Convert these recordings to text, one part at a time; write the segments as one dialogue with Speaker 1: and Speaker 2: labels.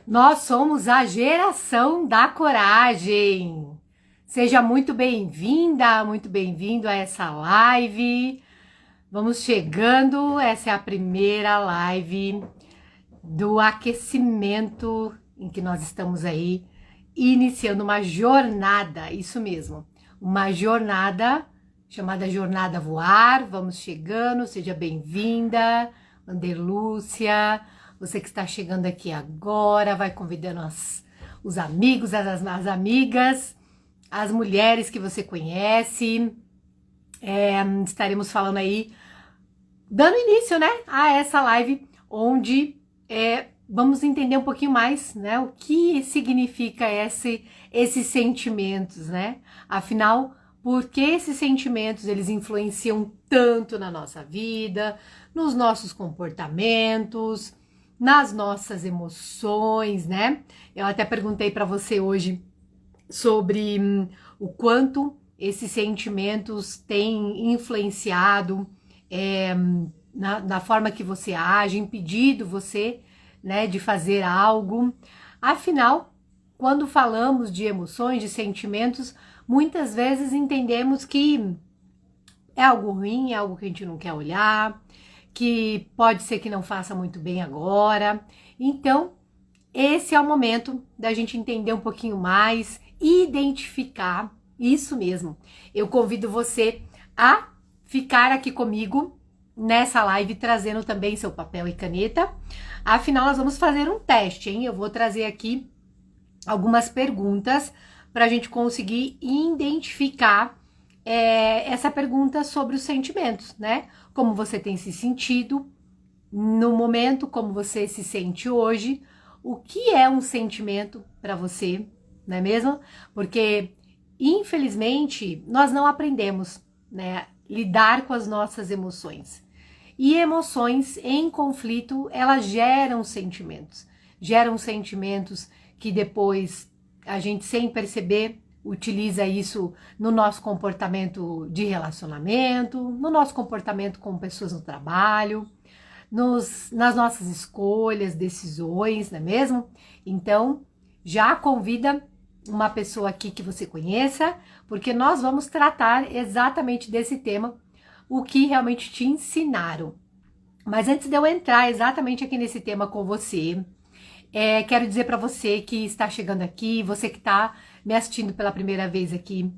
Speaker 1: Nós somos a geração da coragem. Seja muito bem-vinda, muito bem-vindo a essa live. Vamos chegando, essa é a primeira live do aquecimento em que nós estamos aí iniciando uma jornada, isso mesmo, uma jornada chamada Jornada Voar. Vamos chegando, seja bem-vinda, Anderlúcia. Você que está chegando aqui agora, vai convidando os amigos, as amigas, as mulheres que você conhece. Estaremos falando aí, dando início, né, a essa live, onde vamos entender um pouquinho mais, né, o que significa esses sentimentos, né? Afinal, por que esses sentimentos, eles influenciam tanto na nossa vida, nos nossos comportamentos, nas nossas emoções, né? Eu até perguntei para você hoje sobre o quanto esses sentimentos têm influenciado na forma que você age, impedido você, né, de fazer algo. Afinal, quando falamos de emoções, de sentimentos, muitas vezes entendemos que é algo ruim, é algo que a gente não quer olhar, que pode ser que não faça muito bem agora. Então, esse é o momento da gente entender um pouquinho mais, identificar isso mesmo. Eu convido você a ficar aqui comigo nessa live, trazendo também seu papel e caneta. Afinal, nós vamos fazer um teste, hein? Eu vou trazer aqui algumas perguntas para a gente conseguir identificar essa pergunta sobre os sentimentos, né? Como você tem se sentido no momento, como você se sente hoje, o que é um sentimento para você, não é mesmo? Porque, infelizmente, nós não aprendemos, né, lidar com as nossas emoções. E emoções em conflito, elas geram sentimentos que depois a gente, sem perceber, utiliza isso no nosso comportamento de relacionamento, no nosso comportamento com pessoas no trabalho, nas nossas escolhas, decisões, não é mesmo? Então, já convida uma pessoa aqui que você conheça, porque nós vamos tratar exatamente desse tema, o que realmente te ensinaram. Mas antes de eu entrar exatamente aqui nesse tema com você, quero dizer para você que está chegando aqui, você que está me assistindo pela primeira vez aqui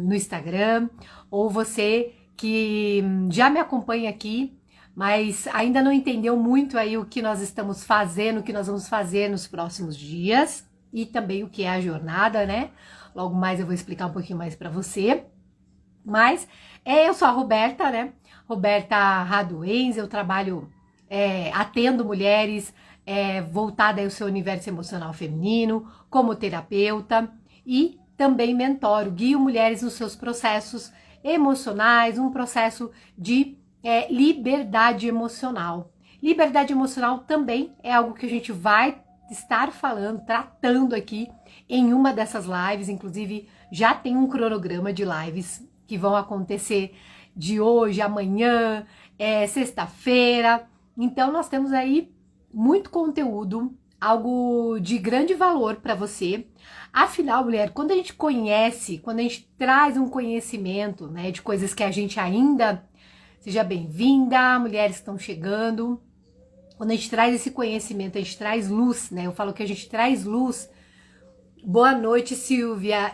Speaker 1: no Instagram, ou você que já me acompanha aqui, mas ainda não entendeu muito aí o que nós estamos fazendo, o que nós vamos fazer nos próximos dias, e também o que é a jornada, né? Logo mais eu vou explicar um pouquinho mais para você. Mas eu sou a Roberta, né? Roberta Raduenz, eu trabalho, atendo mulheres voltada ao seu universo emocional feminino, como terapeuta, e também mentoro, guio mulheres nos seus processos emocionais, um processo de liberdade emocional. Liberdade emocional também é algo que a gente vai estar falando, tratando aqui em uma dessas lives. Inclusive já tem um cronograma de lives que vão acontecer de hoje, amanhã, sexta-feira. Então nós temos aí muito conteúdo, algo de grande valor para você. Afinal, mulher, quando a gente conhece, quando a gente traz um conhecimento, né, de coisas que a gente ainda... Seja bem-vinda, mulheres que estão chegando. Quando a gente traz esse conhecimento, a gente traz luz, né? Eu falo que a gente traz luz. Boa noite, Silvia.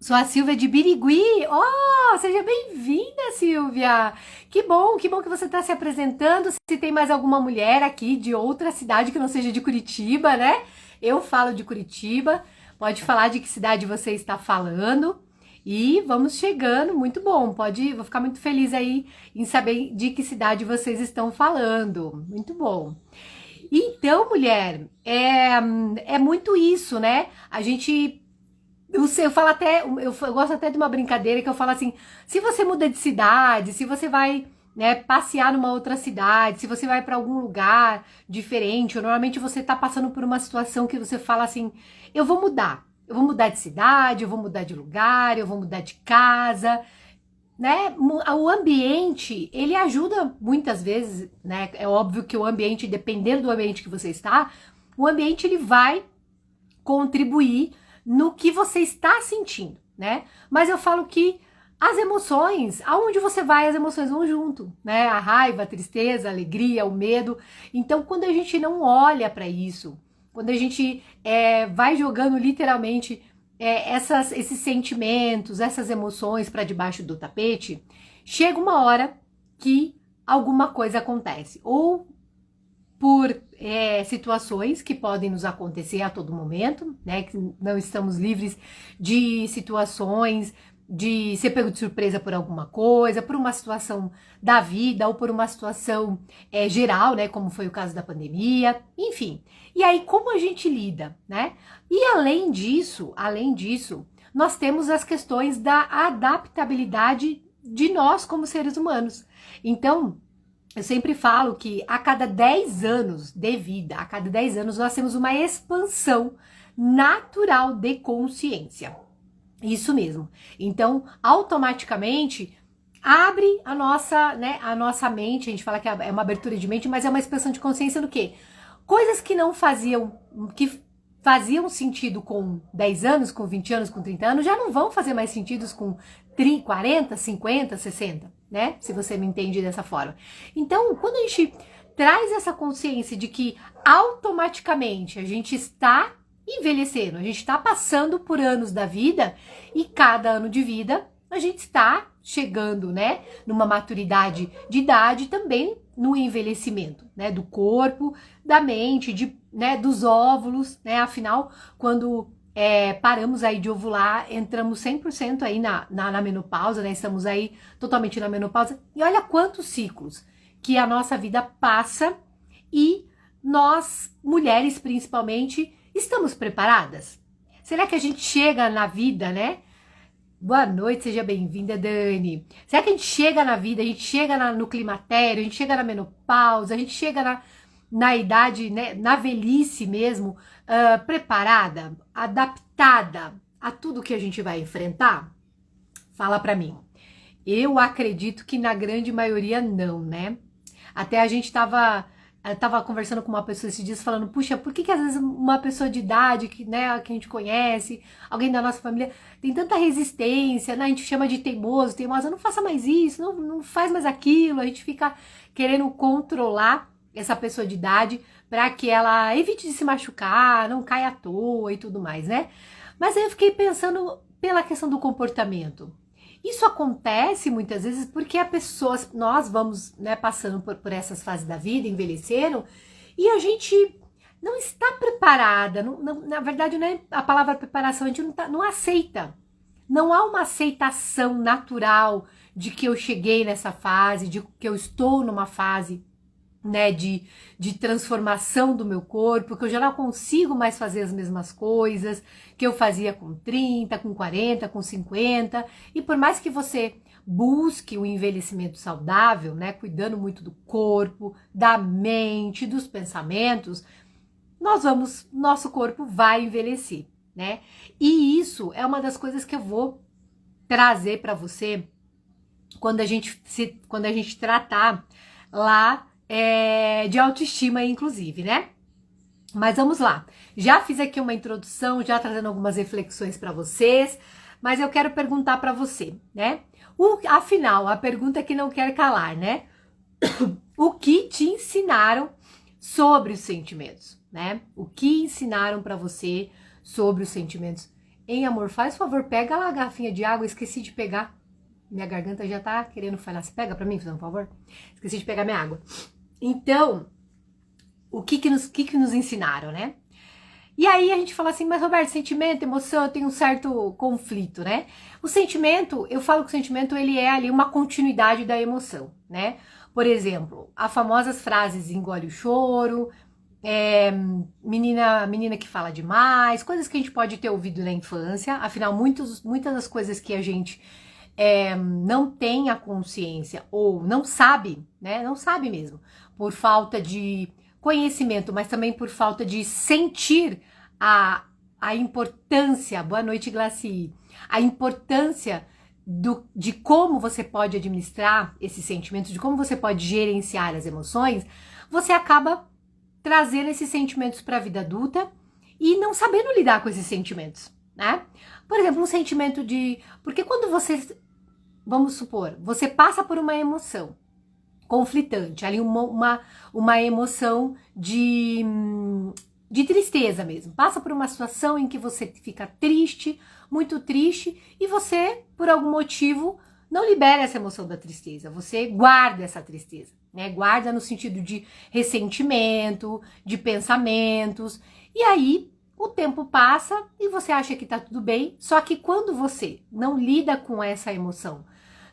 Speaker 1: Sou a Silvia de Birigui. Oh, seja bem-vinda, Silvia. Que bom que você está se apresentando. Se tem mais alguma mulher aqui de outra cidade que não seja de Curitiba, né? Eu falo de Curitiba. Pode falar de que cidade você está falando. E vamos chegando, muito bom. Vou ficar muito feliz aí em saber de que cidade vocês estão falando. Muito bom. Então, mulher, é muito isso, né? A gente... Eu falo até, eu gosto até de uma brincadeira que eu falo assim, se você muda de cidade, se você vai, né, passear numa outra cidade, se você vai para algum lugar diferente, ou normalmente você tá passando por uma situação que você fala assim, eu vou mudar de cidade, eu vou mudar de lugar, eu vou mudar de casa, né? O ambiente, ele ajuda muitas vezes, né? É óbvio que o ambiente, dependendo do ambiente que você está, O ambiente ele vai contribuir no que você está sentindo, né? Mas eu falo que as emoções, aonde você vai, as emoções vão junto, né? A raiva, a tristeza, a alegria, o medo. Então, quando a gente não olha para isso, quando a gente vai jogando literalmente esses sentimentos, essas emoções para debaixo do tapete, chega uma hora que alguma coisa acontece. Ou por situações que podem nos acontecer a todo momento, né? Que não estamos livres de situações de ser pego de surpresa por alguma coisa, por uma situação da vida ou por uma situação geral, né? Como foi o caso da pandemia, enfim. E aí, como a gente lida, né? E além disso, nós temos as questões da adaptabilidade de nós como seres humanos. Então, eu sempre falo que a cada 10 anos de vida, a cada 10 anos, nós temos uma expansão natural de consciência. Isso mesmo. Então, automaticamente, abre a nossa mente, a gente fala que é uma abertura de mente, mas é uma expansão de consciência do quê? Coisas que não faziam sentido com 10 anos, com 20 anos, com 30 anos, já não vão fazer mais sentido com 30, 40, 50, 60, né? Se você me entende dessa forma. Então, quando a gente traz essa consciência de que automaticamente a gente está envelhecendo, a gente está passando por anos da vida e cada ano de vida a gente está chegando, né, numa maturidade de idade também no envelhecimento, né, do corpo, da mente, dos óvulos, né, afinal, quando paramos aí de ovular, entramos 100% aí na menopausa, né, estamos aí totalmente na menopausa, e olha quantos ciclos que a nossa vida passa e nós, mulheres principalmente, estamos preparadas? Será que a gente chega na vida, né? Boa noite, seja bem-vinda, Dani. Será que a gente chega na vida, a gente chega no climatério, a gente chega na menopausa, a gente chega na idade, né, na velhice mesmo, preparada, adaptada a tudo que a gente vai enfrentar? Fala pra mim. Eu acredito que na grande maioria não, né? Até eu tava conversando com uma pessoa esses dias falando, puxa, por que às vezes uma pessoa de idade que a gente conhece, alguém da nossa família, tem tanta resistência, né? A gente chama de teimosa, não faça mais isso, não faz mais aquilo, a gente fica querendo controlar essa pessoa de idade para que ela evite de se machucar, não caia à toa e tudo mais, né? Mas aí eu fiquei pensando pela questão do comportamento. Isso acontece muitas vezes porque nós vamos, né, passando por essas fases da vida, envelheceram, e a gente não está preparada, na verdade não é a palavra preparação, a gente não aceita. Não há uma aceitação natural de que eu cheguei nessa fase, de que eu estou numa fase, né, de transformação do meu corpo, que eu já não consigo mais fazer as mesmas coisas que eu fazia com 30, com 40, com 50, e por mais que você busque o envelhecimento saudável, né, cuidando muito do corpo, da mente, dos pensamentos, nosso corpo vai envelhecer, né? E isso é uma das coisas que eu vou trazer para você quando a gente tratar lá de autoestima, inclusive, né? Mas vamos lá. Já fiz aqui uma introdução, já trazendo algumas reflexões para vocês, mas eu quero perguntar para você, né? Afinal, a pergunta que não quer calar, né? O que te ensinaram sobre os sentimentos, né? O que ensinaram para você sobre os sentimentos? Hein, amor, faz favor, pega lá a garrafinha de água, esqueci de pegar. Minha garganta já tá querendo falhar. Você pega para mim, por favor? Esqueci de pegar minha água. Então, o que nos ensinaram, né? E aí a gente fala assim, mas Roberto, sentimento, emoção, tem um certo conflito, né? O sentimento, eu falo que o sentimento ele é ali uma continuidade da emoção, né? Por exemplo, as famosas frases engole o choro, menina que fala demais, coisas que a gente pode ter ouvido na infância, afinal muitas das coisas que a gente não tem a consciência ou não sabe, né? Não sabe mesmo, por falta de conhecimento, mas também por falta de sentir a importância, boa noite, Glaci, a importância de como você pode administrar esses sentimentos, de como você pode gerenciar as emoções, você acaba trazendo esses sentimentos para a vida adulta e não sabendo lidar com esses sentimentos, né? Por exemplo, um sentimento de... Porque quando você, vamos supor, você passa por uma emoção conflitante, ali uma emoção de tristeza mesmo, passa por uma situação em que você fica triste, muito triste, e você, por algum motivo, não libera essa emoção da tristeza, você guarda essa tristeza, né? Guarda no sentido de ressentimento, de pensamentos, e aí o tempo passa e você acha que tá tudo bem, só que quando você não lida com essa emoção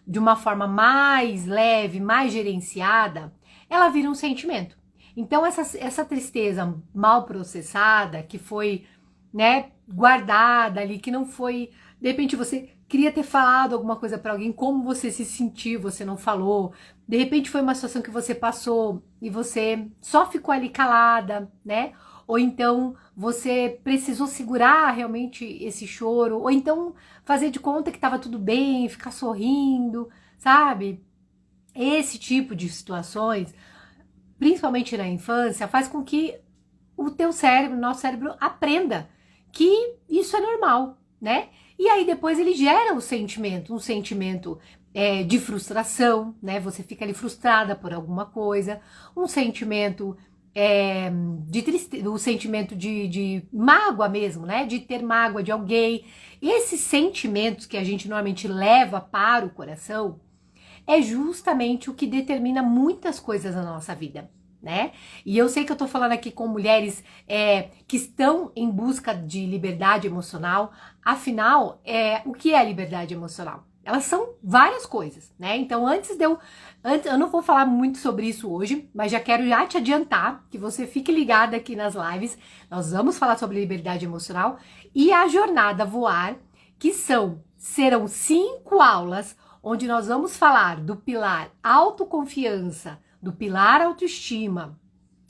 Speaker 1: de uma forma mais leve, mais gerenciada, ela vira um sentimento. Então essa tristeza mal processada, que foi, né, guardada ali, que não foi, de repente você queria ter falado alguma coisa para alguém, como você se sentiu, você não falou. De repente foi uma situação que você passou e você só ficou ali calada, né? Ou então você precisou segurar realmente esse choro, ou então fazer de conta que estava tudo bem, ficar sorrindo, sabe? Esse tipo de situações, principalmente na infância, faz com que o teu cérebro, nosso cérebro, aprenda que isso é normal, né? E aí depois ele gera um sentimento de frustração, né? Você fica ali frustrada por alguma coisa, um sentimento de tristeza, o sentimento de mágoa mesmo, né? De ter mágoa de alguém. E esses sentimentos que a gente normalmente leva para o coração é justamente o que determina muitas coisas na nossa vida, né? E eu sei que eu tô falando aqui com mulheres que estão em busca de liberdade emocional. Afinal, o que é liberdade emocional? Elas são várias coisas, né? Então, antes eu não vou falar muito sobre isso hoje, mas já quero te adiantar que você fique ligada aqui nas lives. Nós vamos falar sobre liberdade emocional e a jornada Voar, que serão 5 aulas, onde nós vamos falar do pilar autoconfiança, do pilar autoestima,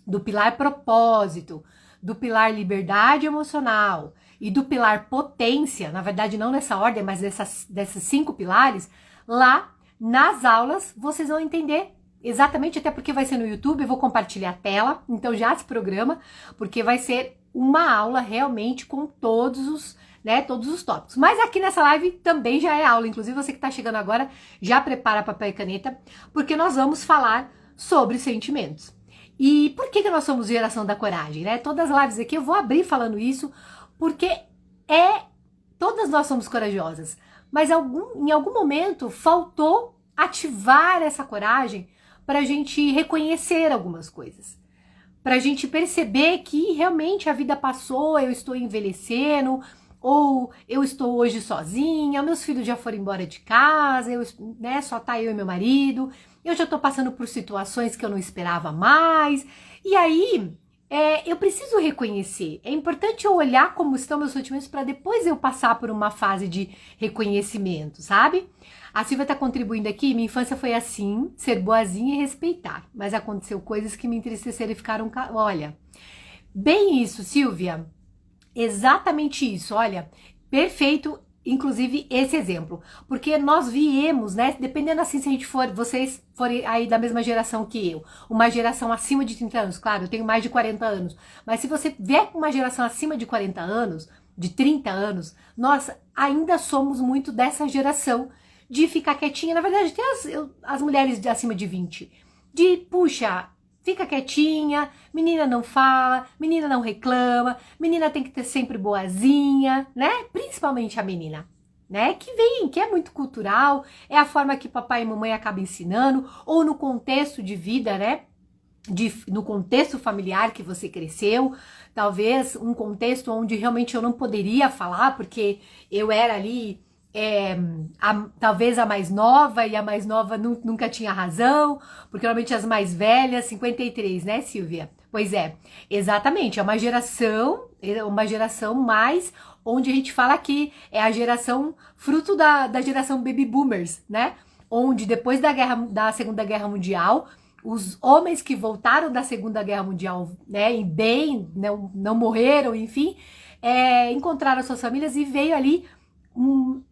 Speaker 1: do pilar propósito, do pilar liberdade emocional e do pilar potência, na verdade não nessa ordem, mas desses 5 pilares. Lá nas aulas vocês vão entender exatamente, até porque vai ser no YouTube, eu vou compartilhar a tela, então já se programa, porque vai ser uma aula realmente com todos os tópicos. Mas aqui nessa live também já é aula, inclusive você que está chegando agora, já prepara papel e caneta, porque nós vamos falar sobre sentimentos. E por que nós somos geração da coragem, né? Todas as lives aqui eu vou abrir falando isso, porque todas nós somos corajosas, mas em algum momento faltou ativar essa coragem para a gente reconhecer algumas coisas, para a gente perceber que realmente a vida passou, eu estou envelhecendo, ou eu estou hoje sozinha, meus filhos já foram embora de casa, só tá eu e meu marido, eu já tô passando por situações que eu não esperava mais, e aí eu preciso reconhecer. É importante eu olhar como estão meus sentimentos para depois eu passar por uma fase de reconhecimento, sabe? A Silvia tá contribuindo aqui, minha infância foi assim, ser boazinha e respeitar, mas aconteceu coisas que me entristeceram e ficaram... Olha, bem isso, Silvia. Exatamente isso, olha, perfeito, inclusive esse exemplo, porque nós viemos, né, dependendo assim se a gente vocês forem aí da mesma geração que eu, uma geração acima de 30 anos, claro, eu tenho mais de 40 anos, mas se você vier com uma geração acima de 40 anos, de 30 anos, nós ainda somos muito dessa geração de ficar quietinha, na verdade tem as mulheres de acima de 20, puxa, fica quietinha, menina não fala, menina não reclama, menina tem que ter sempre boazinha, né? Principalmente a menina, né? Que é muito cultural, é a forma que papai e mamãe acabam ensinando, ou no contexto de vida, né? No contexto familiar que você cresceu, talvez um contexto onde realmente eu não poderia falar, porque eu era ali... talvez a mais nova, e a mais nova nunca tinha razão, porque normalmente as mais velhas, 53, né, Silvia? Pois é, exatamente, é uma geração mais, onde a gente fala que é a geração, fruto da geração Baby Boomers, né? Onde depois da Segunda Guerra Mundial, os homens que voltaram da Segunda Guerra Mundial, né, e bem, não morreram, enfim, encontraram suas famílias e veio ali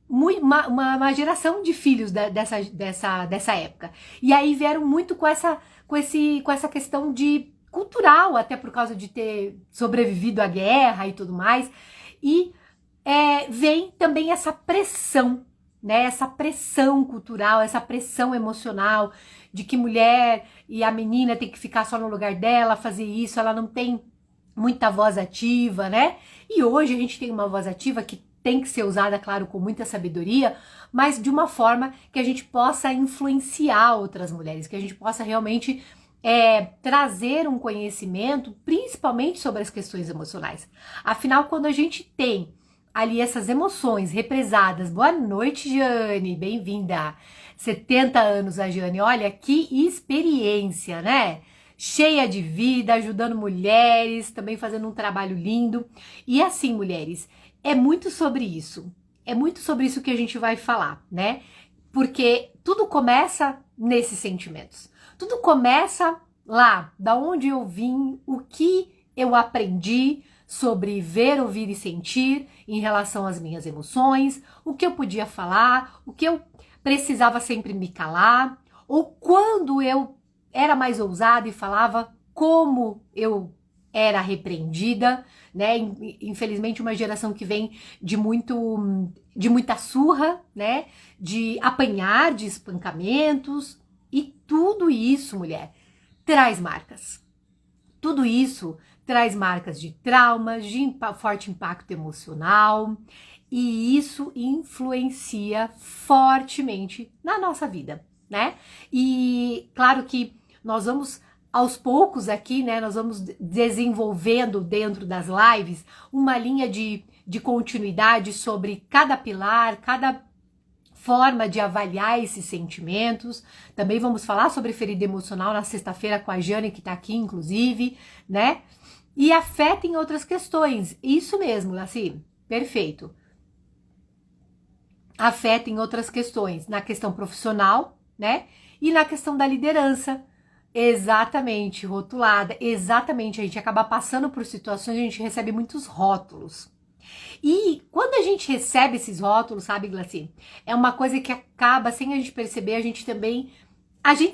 Speaker 1: uma geração de filhos dessa época. E aí vieram muito com essa questão de cultural, até por causa de ter sobrevivido à guerra e tudo mais. E vem também essa pressão, né? Essa pressão cultural, essa pressão emocional de que mulher e a menina tem que ficar só no lugar dela, fazer isso, ela não tem muita voz ativa, né? E hoje a gente tem uma voz ativa que tem que ser usada, claro, com muita sabedoria, mas de uma forma que a gente possa influenciar outras mulheres, que a gente possa realmente trazer um conhecimento, principalmente sobre as questões emocionais. Afinal, quando a gente tem ali essas emoções represadas, boa noite, Jane, bem-vinda, 70 anos a Jane, olha que experiência, né? Cheia de vida, ajudando mulheres, também fazendo um trabalho lindo. E assim, mulheres, é muito sobre isso. É muito sobre isso que a gente vai falar, né? Porque tudo começa nesses sentimentos. Tudo começa lá, da onde eu vim, o que eu aprendi sobre ver, ouvir e sentir em relação às minhas emoções, o que eu podia falar, o que eu precisava sempre me calar, ou quando eu era mais ousada e falava como eu era repreendida, né? Infelizmente uma geração que vem de muita surra, né? De apanhar, de espancamentos, e tudo isso, mulher, traz marcas. Tudo isso traz marcas de traumas, de forte impacto emocional, e isso influencia fortemente na nossa vida, né? E claro que nós vamos aos poucos aqui, né? Nós vamos desenvolvendo dentro das lives uma linha de continuidade sobre cada pilar, cada forma de avaliar esses sentimentos. Também vamos falar sobre ferida emocional na sexta-feira com a Jane, que tá aqui, inclusive, né? E afeta em outras questões. Isso mesmo, Laci, perfeito. Afeta em outras questões, na questão profissional, né? E na questão da liderança. Exatamente, rotulada, exatamente. A gente acaba passando por situações, a gente recebe muitos rótulos. E quando a gente recebe esses rótulos, sabe, Glaci, é uma coisa que acaba, sem a gente perceber, a gente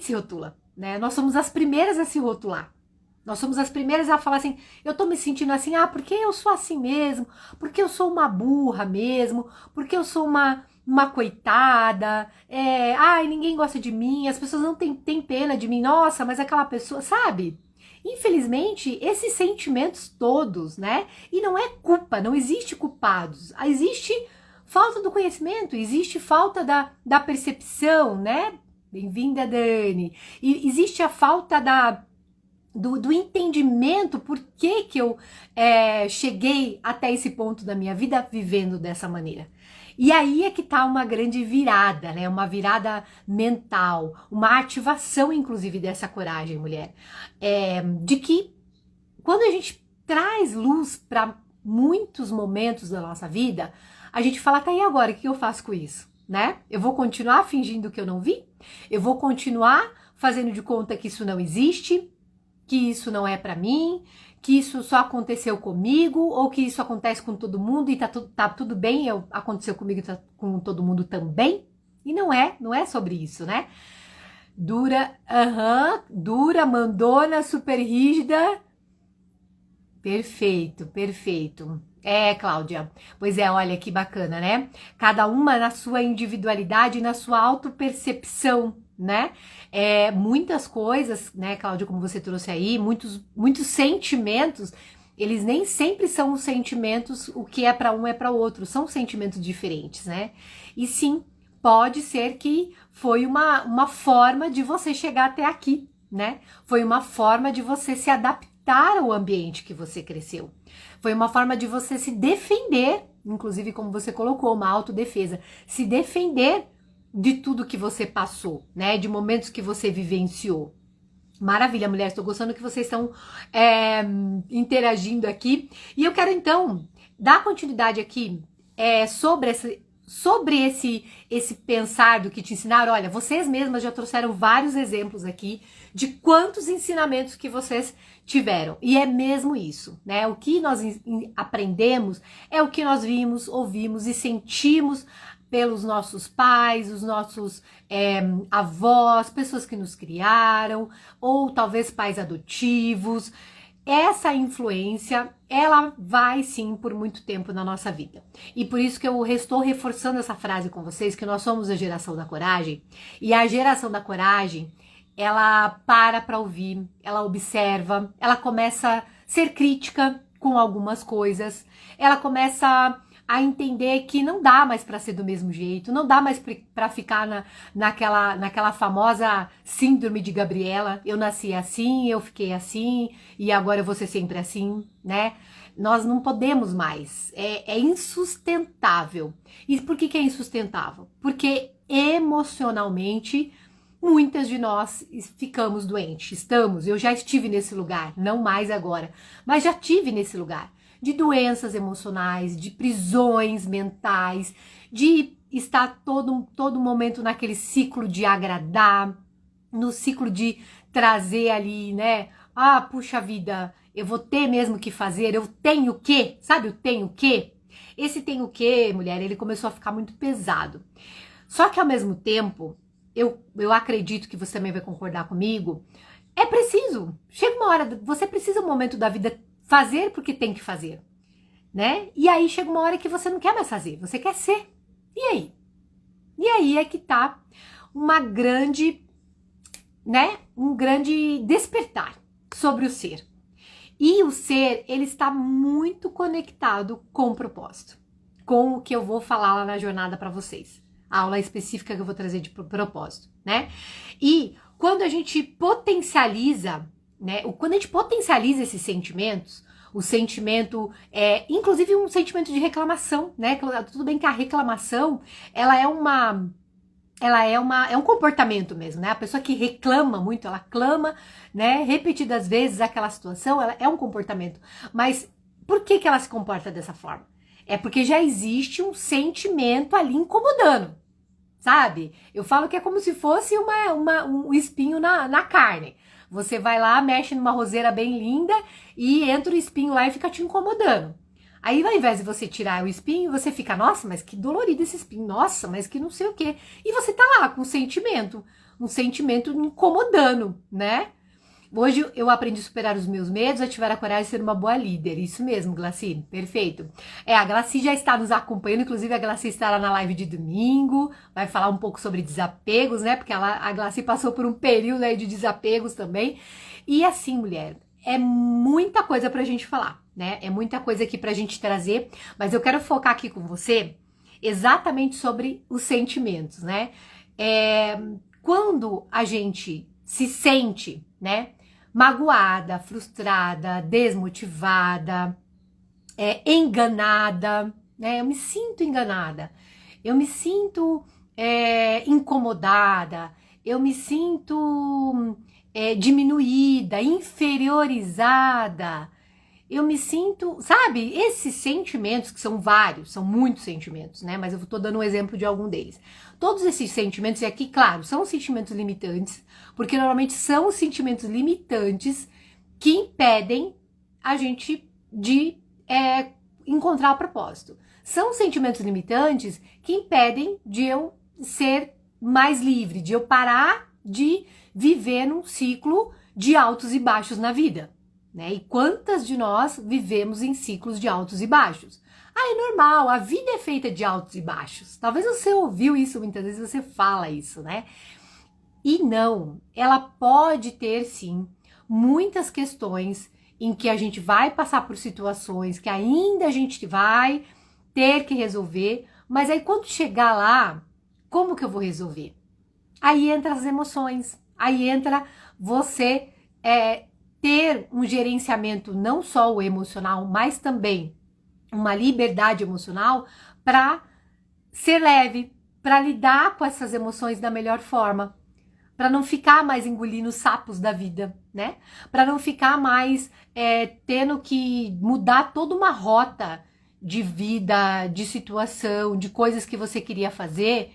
Speaker 1: se rotula, né? Nós somos as primeiras a se rotular. Nós somos as primeiras a falar assim, eu tô me sentindo assim, porque eu sou assim mesmo, porque eu sou uma burra mesmo, porque eu sou uma coitada, ninguém gosta de mim, as pessoas não têm pena de mim, nossa, mas aquela pessoa, sabe? Infelizmente, esses sentimentos todos, né? E não é culpa, não existe culpados. Existe falta do conhecimento, existe falta da percepção, né? Bem-vinda, Dani. E existe a falta do entendimento por que eu cheguei até esse ponto da minha vida vivendo dessa maneira. E aí é que tá uma grande virada, né? Uma virada mental, uma ativação, inclusive, dessa coragem, mulher. De que quando a gente traz luz para muitos momentos da nossa vida, a gente fala, tá aí agora, o que eu faço com isso? Né? Eu vou continuar fingindo que eu não vi? Eu vou continuar fazendo de conta que isso não existe? Que isso não é para mim, que isso só aconteceu comigo, ou que isso acontece com todo mundo e tá tudo bem, aconteceu comigo e tá com todo mundo também. E não é sobre isso, né? Dura, mandona, super rígida. Perfeito, perfeito. Cláudia, pois olha que bacana, né? Cada uma na sua individualidade, na sua autopercepção, né? Muitas coisas, né, Cláudia, como você trouxe aí, muitos sentimentos, eles nem sempre são os sentimentos, o que é para um é para o outro, são sentimentos diferentes, né? E sim, pode ser que foi uma forma de você chegar até aqui, né? Foi uma forma de você se adaptar ao ambiente que você cresceu. Foi uma forma de você se defender, inclusive como você colocou, uma autodefesa, se defender de tudo que você passou, né? De momentos que você vivenciou. Maravilha, mulher, estou gostando que vocês estão interagindo aqui. E eu quero, então, dar continuidade aqui sobre esse pensar do que te ensinaram. Olha, vocês mesmas já trouxeram vários exemplos aqui de quantos ensinamentos que vocês tiveram. E é mesmo isso, né? O que nós aprendemos é o que nós vimos, ouvimos e sentimos pelos nossos pais, os nossos avós, pessoas que nos criaram, ou talvez pais adotivos. Essa influência, ela vai sim por muito tempo na nossa vida. E por isso que eu estou reforçando essa frase com vocês, que nós somos a geração da coragem. E a geração da coragem, ela para ouvir, ela observa, ela começa a ser crítica com algumas coisas, ela começa a entender que não dá mais para ser do mesmo jeito, não dá mais para ficar naquela famosa síndrome de Gabriela, eu nasci assim, eu fiquei assim, e agora eu vou ser sempre assim, né? Nós não podemos mais, é insustentável. E por que é insustentável? Porque emocionalmente muitas de nós ficamos doentes, eu já estive nesse lugar, não mais agora, mas já tive nesse lugar, de doenças emocionais, de prisões mentais, de estar todo momento naquele ciclo de agradar, no ciclo de trazer ali, né, puxa vida, eu vou ter mesmo que fazer, eu tenho que, sabe o tenho que? Esse tenho que, mulher, ele começou a ficar muito pesado. Só que ao mesmo tempo, eu acredito que você também vai concordar comigo, é preciso, chega uma hora, você precisa um momento da vida fazer porque tem que fazer, né? E aí chega uma hora que você não quer mais fazer, você quer ser. E aí? E aí é que tá uma grande, né? Um grande despertar sobre o ser. E o ser, ele está muito conectado com o propósito, com o que eu vou falar lá na jornada para vocês. A aula específica que eu vou trazer de propósito, né? E quando a gente potencializa, né? Quando a gente potencializa esses sentimentos, o sentimento inclusive um sentimento de reclamação, né? Tudo bem que a reclamação, ela é um comportamento mesmo, né? A pessoa que reclama muito, ela clama, né? Repetidas vezes aquela situação, ela é um comportamento. Mas por que ela se comporta dessa forma? É porque já existe um sentimento ali incomodando, sabe? Eu falo que é como se fosse um espinho na carne. Você vai lá, mexe numa roseira bem linda e entra o espinho lá e fica te incomodando. Aí, ao invés de você tirar o espinho, você fica, nossa, mas que dolorido esse espinho, nossa, mas que não sei o quê. E você tá lá com um sentimento incomodando, né? Hoje eu aprendi a superar os meus medos, ativar a coragem e ser uma boa líder. Isso mesmo, Glaci, perfeito. A Glaci já está nos acompanhando, inclusive a Glaci estará na live de domingo, vai falar um pouco sobre desapegos, né? Porque a Glaci passou por um período aí de desapegos também. E assim, mulher, é muita coisa pra gente falar, né? É muita coisa aqui pra gente trazer, mas eu quero focar aqui com você exatamente sobre os sentimentos, né? Quando a gente se sente, né, magoada, frustrada, desmotivada, enganada, né? Eu me sinto enganada, eu me sinto incomodada, eu me sinto diminuída, inferiorizada, eu me sinto, sabe, esses sentimentos que são vários, são muitos sentimentos, né? Mas eu tô dando um exemplo de algum deles. Todos esses sentimentos, e aqui, claro, são sentimentos limitantes, porque normalmente são sentimentos limitantes que impedem a gente de encontrar o propósito. São sentimentos limitantes que impedem de eu ser mais livre, de eu parar de viver num ciclo de altos e baixos na vida, né? E quantas de nós vivemos em ciclos de altos e baixos? É normal, a vida é feita de altos e baixos. Talvez você ouviu isso muitas vezes, você fala isso, né? E não, ela pode ter sim muitas questões em que a gente vai passar por situações que ainda a gente vai ter que resolver, mas aí quando chegar lá, como que eu vou resolver? Aí entra as emoções, aí entra você ter um gerenciamento não só o emocional, mas também uma liberdade emocional para ser leve, para lidar com essas emoções da melhor forma, para não ficar mais engolindo sapos da vida, né? Para não ficar mais tendo que mudar toda uma rota de vida, de situação, de coisas que você queria fazer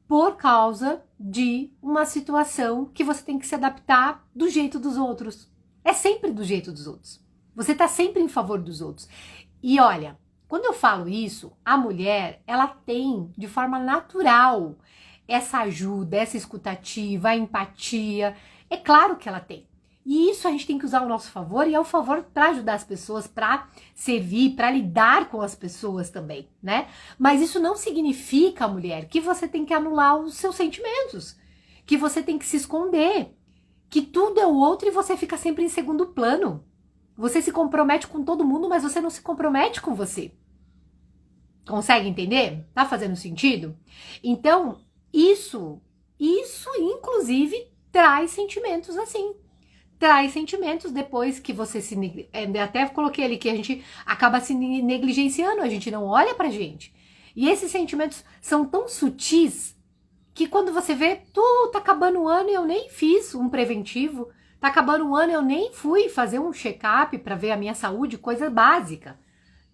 Speaker 1: por causa de uma situação que você tem que se adaptar do jeito dos outros. É sempre do jeito dos outros. Você tá sempre em favor dos outros. E olha, Quando eu falo isso, a mulher, ela tem de forma natural essa ajuda, essa escutativa, a empatia. É claro que ela tem. E isso a gente tem que usar ao nosso favor e ao favor para ajudar as pessoas, para servir, para lidar com as pessoas também, né? Mas isso não significa, mulher, que você tem que anular os seus sentimentos, que você tem que se esconder, que tudo é o outro e você fica sempre em segundo plano. Você se compromete com todo mundo, mas você não se compromete com você. Consegue entender? Tá fazendo sentido? Então, isso inclusive traz sentimentos assim. Traz sentimentos depois que você se... Até coloquei ali que a gente acaba se negligenciando, a gente não olha pra gente. E esses sentimentos são tão sutis que quando você vê, tá acabando o ano e eu nem fiz um preventivo, tá acabando o ano e eu nem fui fazer um check-up pra ver a minha saúde, coisa básica,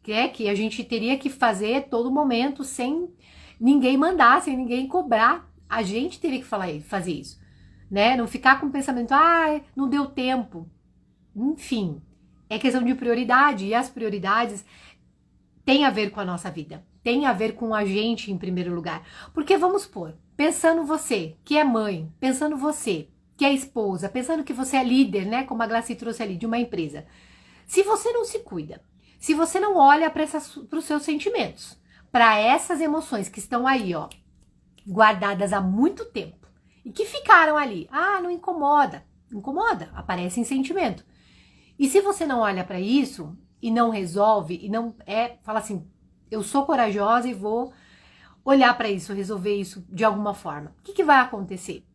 Speaker 1: que a gente teria que fazer todo momento sem ninguém mandar, sem ninguém cobrar. A gente teria que fazer isso. Né? Não ficar com o pensamento, não deu tempo. Enfim, é questão de prioridade, e as prioridades têm a ver com a nossa vida, têm a ver com a gente em primeiro lugar. Porque vamos supor, pensando você, que é mãe, pensando você, que é esposa, pensando que você é líder, né? Como a Glaci trouxe ali, de uma empresa. Se você não se cuida, se você não olha para os seus sentimentos, para essas emoções que estão aí, ó, guardadas há muito tempo, e que ficaram ali. Não incomoda. Incomoda, aparece em sentimento. E se você não olha para isso e não resolve e não fala assim, eu sou corajosa e vou olhar para isso, resolver isso de alguma forma. O que vai acontecer?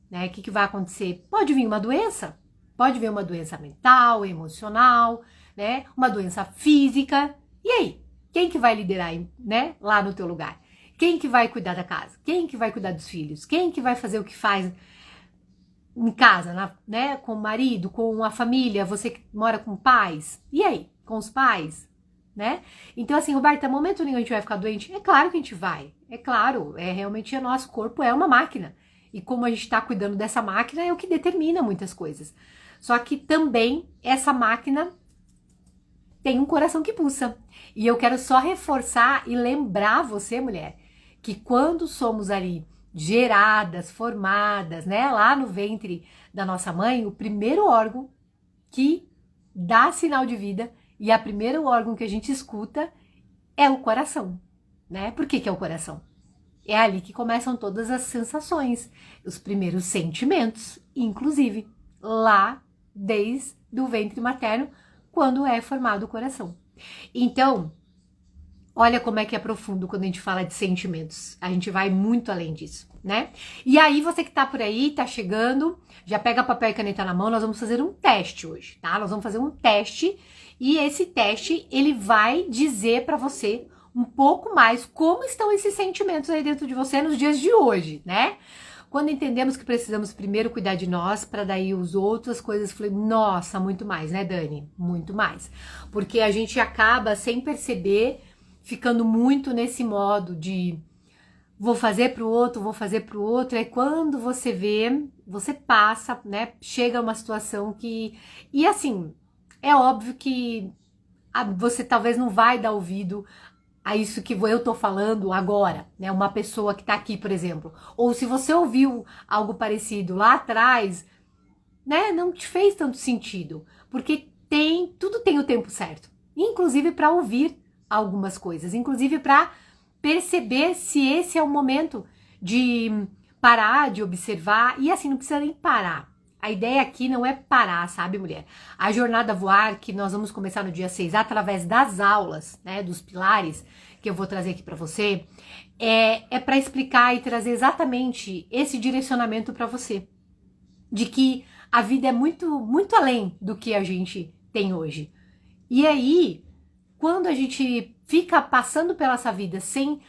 Speaker 1: Né? O que vai acontecer? Pode vir uma doença. Pode vir uma doença mental, emocional, né? Uma doença física. E aí? Quem que vai liderar, né? Lá no teu lugar? Quem que vai cuidar da casa? Quem que vai cuidar dos filhos? Quem que vai fazer o que faz em casa, né? Com o marido, com a família, você que mora com pais? E aí? Com os pais? Né? Então assim, Roberta, momento nenhum a gente vai ficar doente? É claro que a gente vai. É claro, realmente o nosso corpo é uma máquina. E como a gente está cuidando dessa máquina é o que determina muitas coisas. Só que também essa máquina tem um coração que pulsa. E eu quero só reforçar e lembrar você, mulher, que quando somos ali geradas, formadas, né, lá no ventre da nossa mãe, o primeiro órgão que dá sinal de vida e o primeiro órgão que a gente escuta é o coração, né? Por que é o coração? É ali que começam todas as sensações, os primeiros sentimentos, inclusive lá desde o ventre materno, quando é formado o coração. Então, olha como é que é profundo quando a gente fala de sentimentos. A gente vai muito além disso, né? E aí, você que tá por aí, tá chegando, já pega papel e caneta na mão, nós vamos fazer um teste hoje, tá? Nós vamos fazer um teste e esse teste, ele vai dizer pra você um pouco mais como estão esses sentimentos aí dentro de você nos dias de hoje, né? Quando entendemos que precisamos primeiro cuidar de nós, para daí os outras coisas, falei, nossa, muito mais, né, Dani? Muito mais. Porque a gente acaba, sem perceber, ficando muito nesse modo de vou fazer pro outro, aí quando você vê, você passa, né, chega a uma situação que... E assim, é óbvio que você talvez não vai dar ouvido a isso que eu tô falando agora, né, uma pessoa que tá aqui, por exemplo, ou se você ouviu algo parecido lá atrás, né, não te fez tanto sentido, porque tudo tem o tempo certo, inclusive para ouvir algumas coisas, inclusive para perceber se esse é o momento de parar, de observar, e assim, não precisa nem parar. A ideia aqui não é parar, sabe, mulher? A jornada voar, que nós vamos começar no dia 6, através das aulas, né, dos pilares, que eu vou trazer aqui para você, é para explicar e trazer exatamente esse direcionamento para você, de que a vida é muito, muito além do que a gente tem hoje. E aí, quando a gente fica passando pela essa vida sem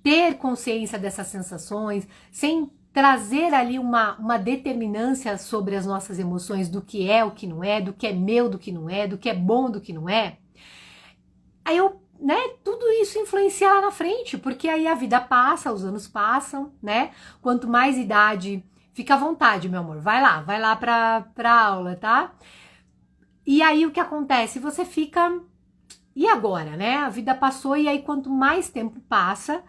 Speaker 1: ter consciência dessas sensações, sem trazer ali uma determinância sobre as nossas emoções, do que é, o que não é, do que é meu, do que não é, do que é bom, do que não é, aí tudo isso influencia lá na frente, porque aí a vida passa, os anos passam, né? Quanto mais idade, fica à vontade, meu amor, vai lá pra aula, tá? E aí o que acontece? Você fica e agora, né? A vida passou e aí quanto mais tempo passa,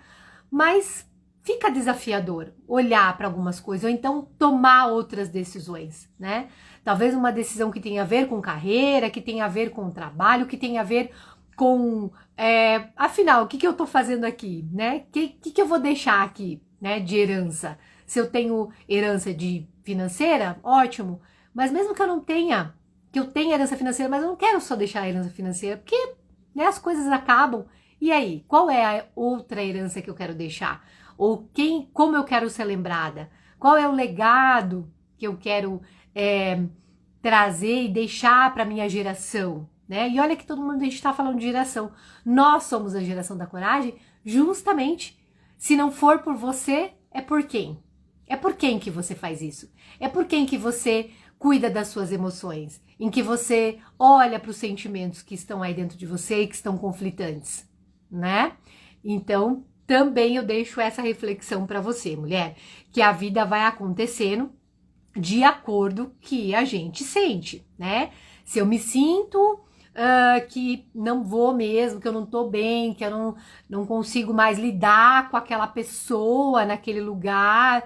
Speaker 1: mais fica desafiador olhar para algumas coisas ou então tomar outras decisões, né? Talvez uma decisão que tenha a ver com carreira, que tenha a ver com trabalho, que tenha a ver com, afinal, o que que eu tô fazendo aqui, né? Que eu vou deixar aqui, né, de herança? Se eu tenho herança de financeira, ótimo, mas mesmo que eu não tenha, que eu tenha herança financeira, mas eu não quero só deixar a herança financeira, porque, né, as coisas acabam. E aí, qual é a outra herança que eu quero deixar? Ou como eu quero ser lembrada? Qual é o legado que eu quero trazer e deixar para minha geração? Né? E olha que todo mundo, a gente está falando de geração. Nós somos a geração da coragem, justamente. Se não for por você, é por quem? É por quem que você faz isso? É por quem que você cuida das suas emoções? Em que você olha para os sentimentos que estão aí dentro de você e que estão conflitantes, né? Então, também eu deixo essa reflexão para você, mulher, que a vida vai acontecendo de acordo que a gente sente, né? Se eu me sinto que não vou mesmo, que eu não tô bem, que eu não consigo mais lidar com aquela pessoa naquele lugar,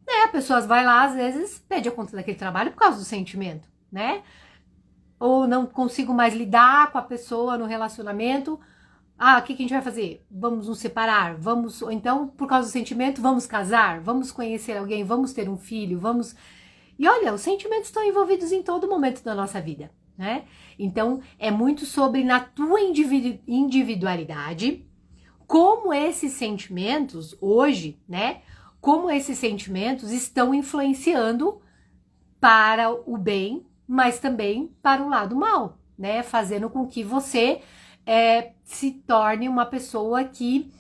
Speaker 1: né? A pessoa vai lá, às vezes, pede a conta daquele trabalho por causa do sentimento, né? Ou não consigo mais lidar com a pessoa no relacionamento. Ah, o que a gente vai fazer? Vamos nos separar? Vamos, ou então, por causa do sentimento, vamos casar? Vamos conhecer alguém? Vamos ter um filho? Vamos... E olha, os sentimentos estão envolvidos em todo momento da nossa vida, né? Então, é muito sobre na tua individualidade, como esses sentimentos hoje, né? Como esses sentimentos estão influenciando para o bem, mas também para o lado mal, né? Fazendo com que você se torne uma pessoa que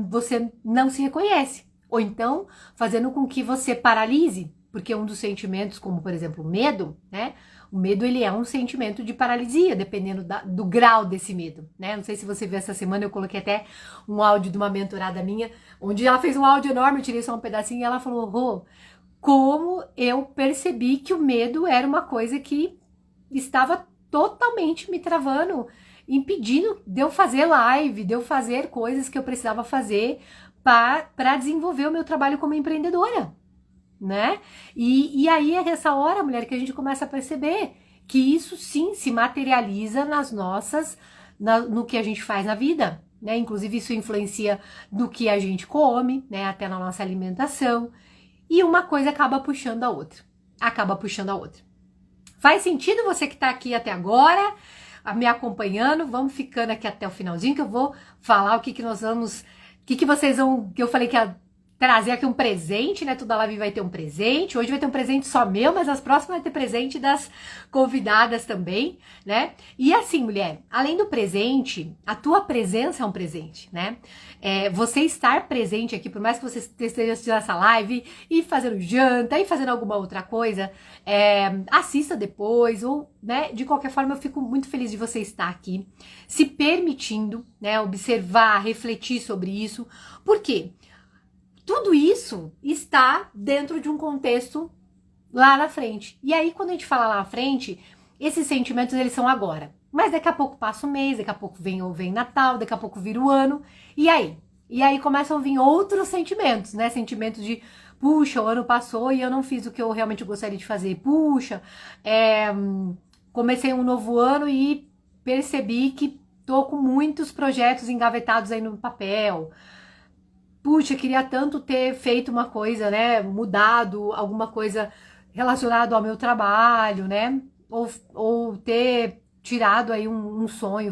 Speaker 1: você não se reconhece. Ou então, fazendo com que você paralise, porque um dos sentimentos, como por exemplo o medo, né? O medo, ele é um sentimento de paralisia, dependendo do grau desse medo, né? Não sei se você viu essa semana, eu coloquei até um áudio de uma mentorada minha, onde ela fez um áudio enorme, eu tirei só um pedacinho, e ela falou, Rô, como eu percebi que o medo era uma coisa que estava totalmente me travando, impedindo de eu fazer live, de eu fazer coisas que eu precisava fazer para desenvolver o meu trabalho como empreendedora, né? E aí é nessa hora, mulher, que a gente começa a perceber que isso sim se materializa no que a gente faz na vida, né? Inclusive isso influencia do que a gente come, né? Até na nossa alimentação. E uma coisa acaba puxando a outra. Acaba puxando a outra. Faz sentido você que tá aqui até agora, me acompanhando? Vamos ficando aqui até o finalzinho que eu vou falar o que nós vamos... O que vocês vão... Que eu falei que ia trazer aqui um presente, né? Toda live vai ter um presente. Hoje vai ter um presente só meu, mas as próximas vai ter presente das convidadas também, né? E assim, mulher, além do presente, a tua presença é um presente, né? Você estar presente aqui, por mais que você esteja assistindo essa live e fazendo janta e fazendo alguma outra coisa, assista depois, ou, né? De qualquer forma, eu fico muito feliz de você estar aqui, se permitindo, né? Observar, refletir sobre isso. Por quê? Tudo isso está dentro de um contexto lá na frente. E aí, quando a gente fala lá na frente, esses sentimentos, eles são agora. Mas daqui a pouco passa o mês, daqui a pouco vem Natal, daqui a pouco vira o ano. E aí? E aí começam a vir outros sentimentos, né? Sentimentos de, puxa, o ano passou e eu não fiz o que eu realmente gostaria de fazer. Puxa, comecei um novo ano e percebi que tô com muitos projetos engavetados aí no papel. Puxa, queria tanto ter feito uma coisa, né, mudado alguma coisa relacionada ao meu trabalho, né, ou ter tirado aí um sonho,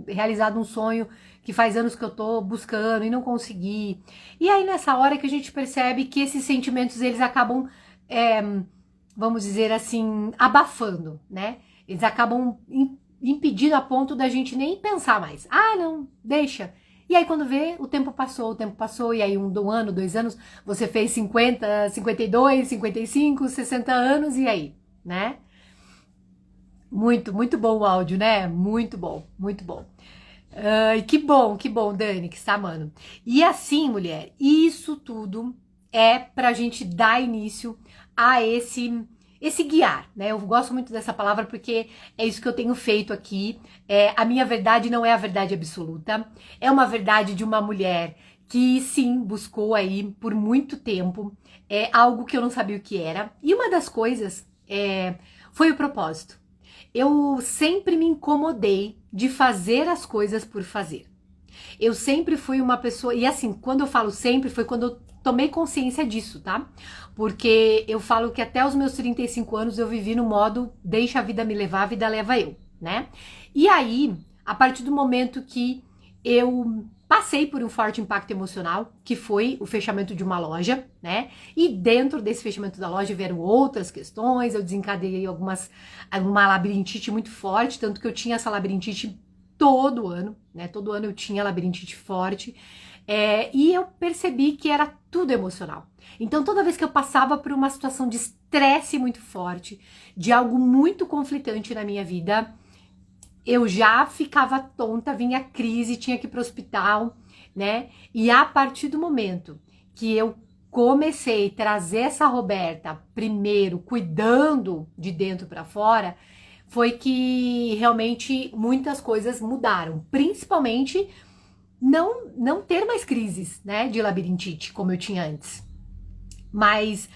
Speaker 1: realizado um sonho que faz anos que eu tô buscando e não consegui. E aí nessa hora que a gente percebe que esses sentimentos, eles acabam, vamos dizer assim, abafando, né, eles acabam impedindo a ponto da gente nem pensar mais. Ah, não, deixa. E aí quando vê, o tempo passou, e aí um ano, 2 anos, você fez 50, 52, 55, 60 anos, e aí, né? Muito, muito bom o áudio, né? Muito bom, muito bom. Que bom, Dani, que está amando. E assim, mulher, isso tudo é pra gente dar início a esse guiar, né? Eu gosto muito dessa palavra porque é isso que eu tenho feito aqui. A minha verdade não é a verdade absoluta, é uma verdade de uma mulher que sim, buscou aí por muito tempo algo que eu não sabia o que era. E uma das coisas foi o propósito. Eu sempre me incomodei de fazer as coisas por fazer. Eu sempre fui uma pessoa, e assim, quando eu falo sempre, foi quando eu tomei consciência disso, tá? Porque eu falo que até os meus 35 anos eu vivi no modo deixa a vida me levar, a vida leva eu, né? E aí, a partir do momento que eu passei por um forte impacto emocional, que foi o fechamento de uma loja, né? E dentro desse fechamento da loja vieram outras questões, eu desencadeei uma labirintite muito forte, tanto que eu tinha essa labirintite todo ano, né? Todo ano eu tinha labirintite forte. E eu percebi que era tudo emocional. Então, toda vez que eu passava por uma situação de estresse muito forte, de algo muito conflitante na minha vida, eu já ficava tonta, vinha crise, tinha que ir para o hospital, né? E a partir do momento que eu comecei a trazer essa Roberta primeiro, cuidando de dentro para fora, foi que realmente muitas coisas mudaram, principalmente não ter mais crises, né, de labirintite, como eu tinha antes. Mas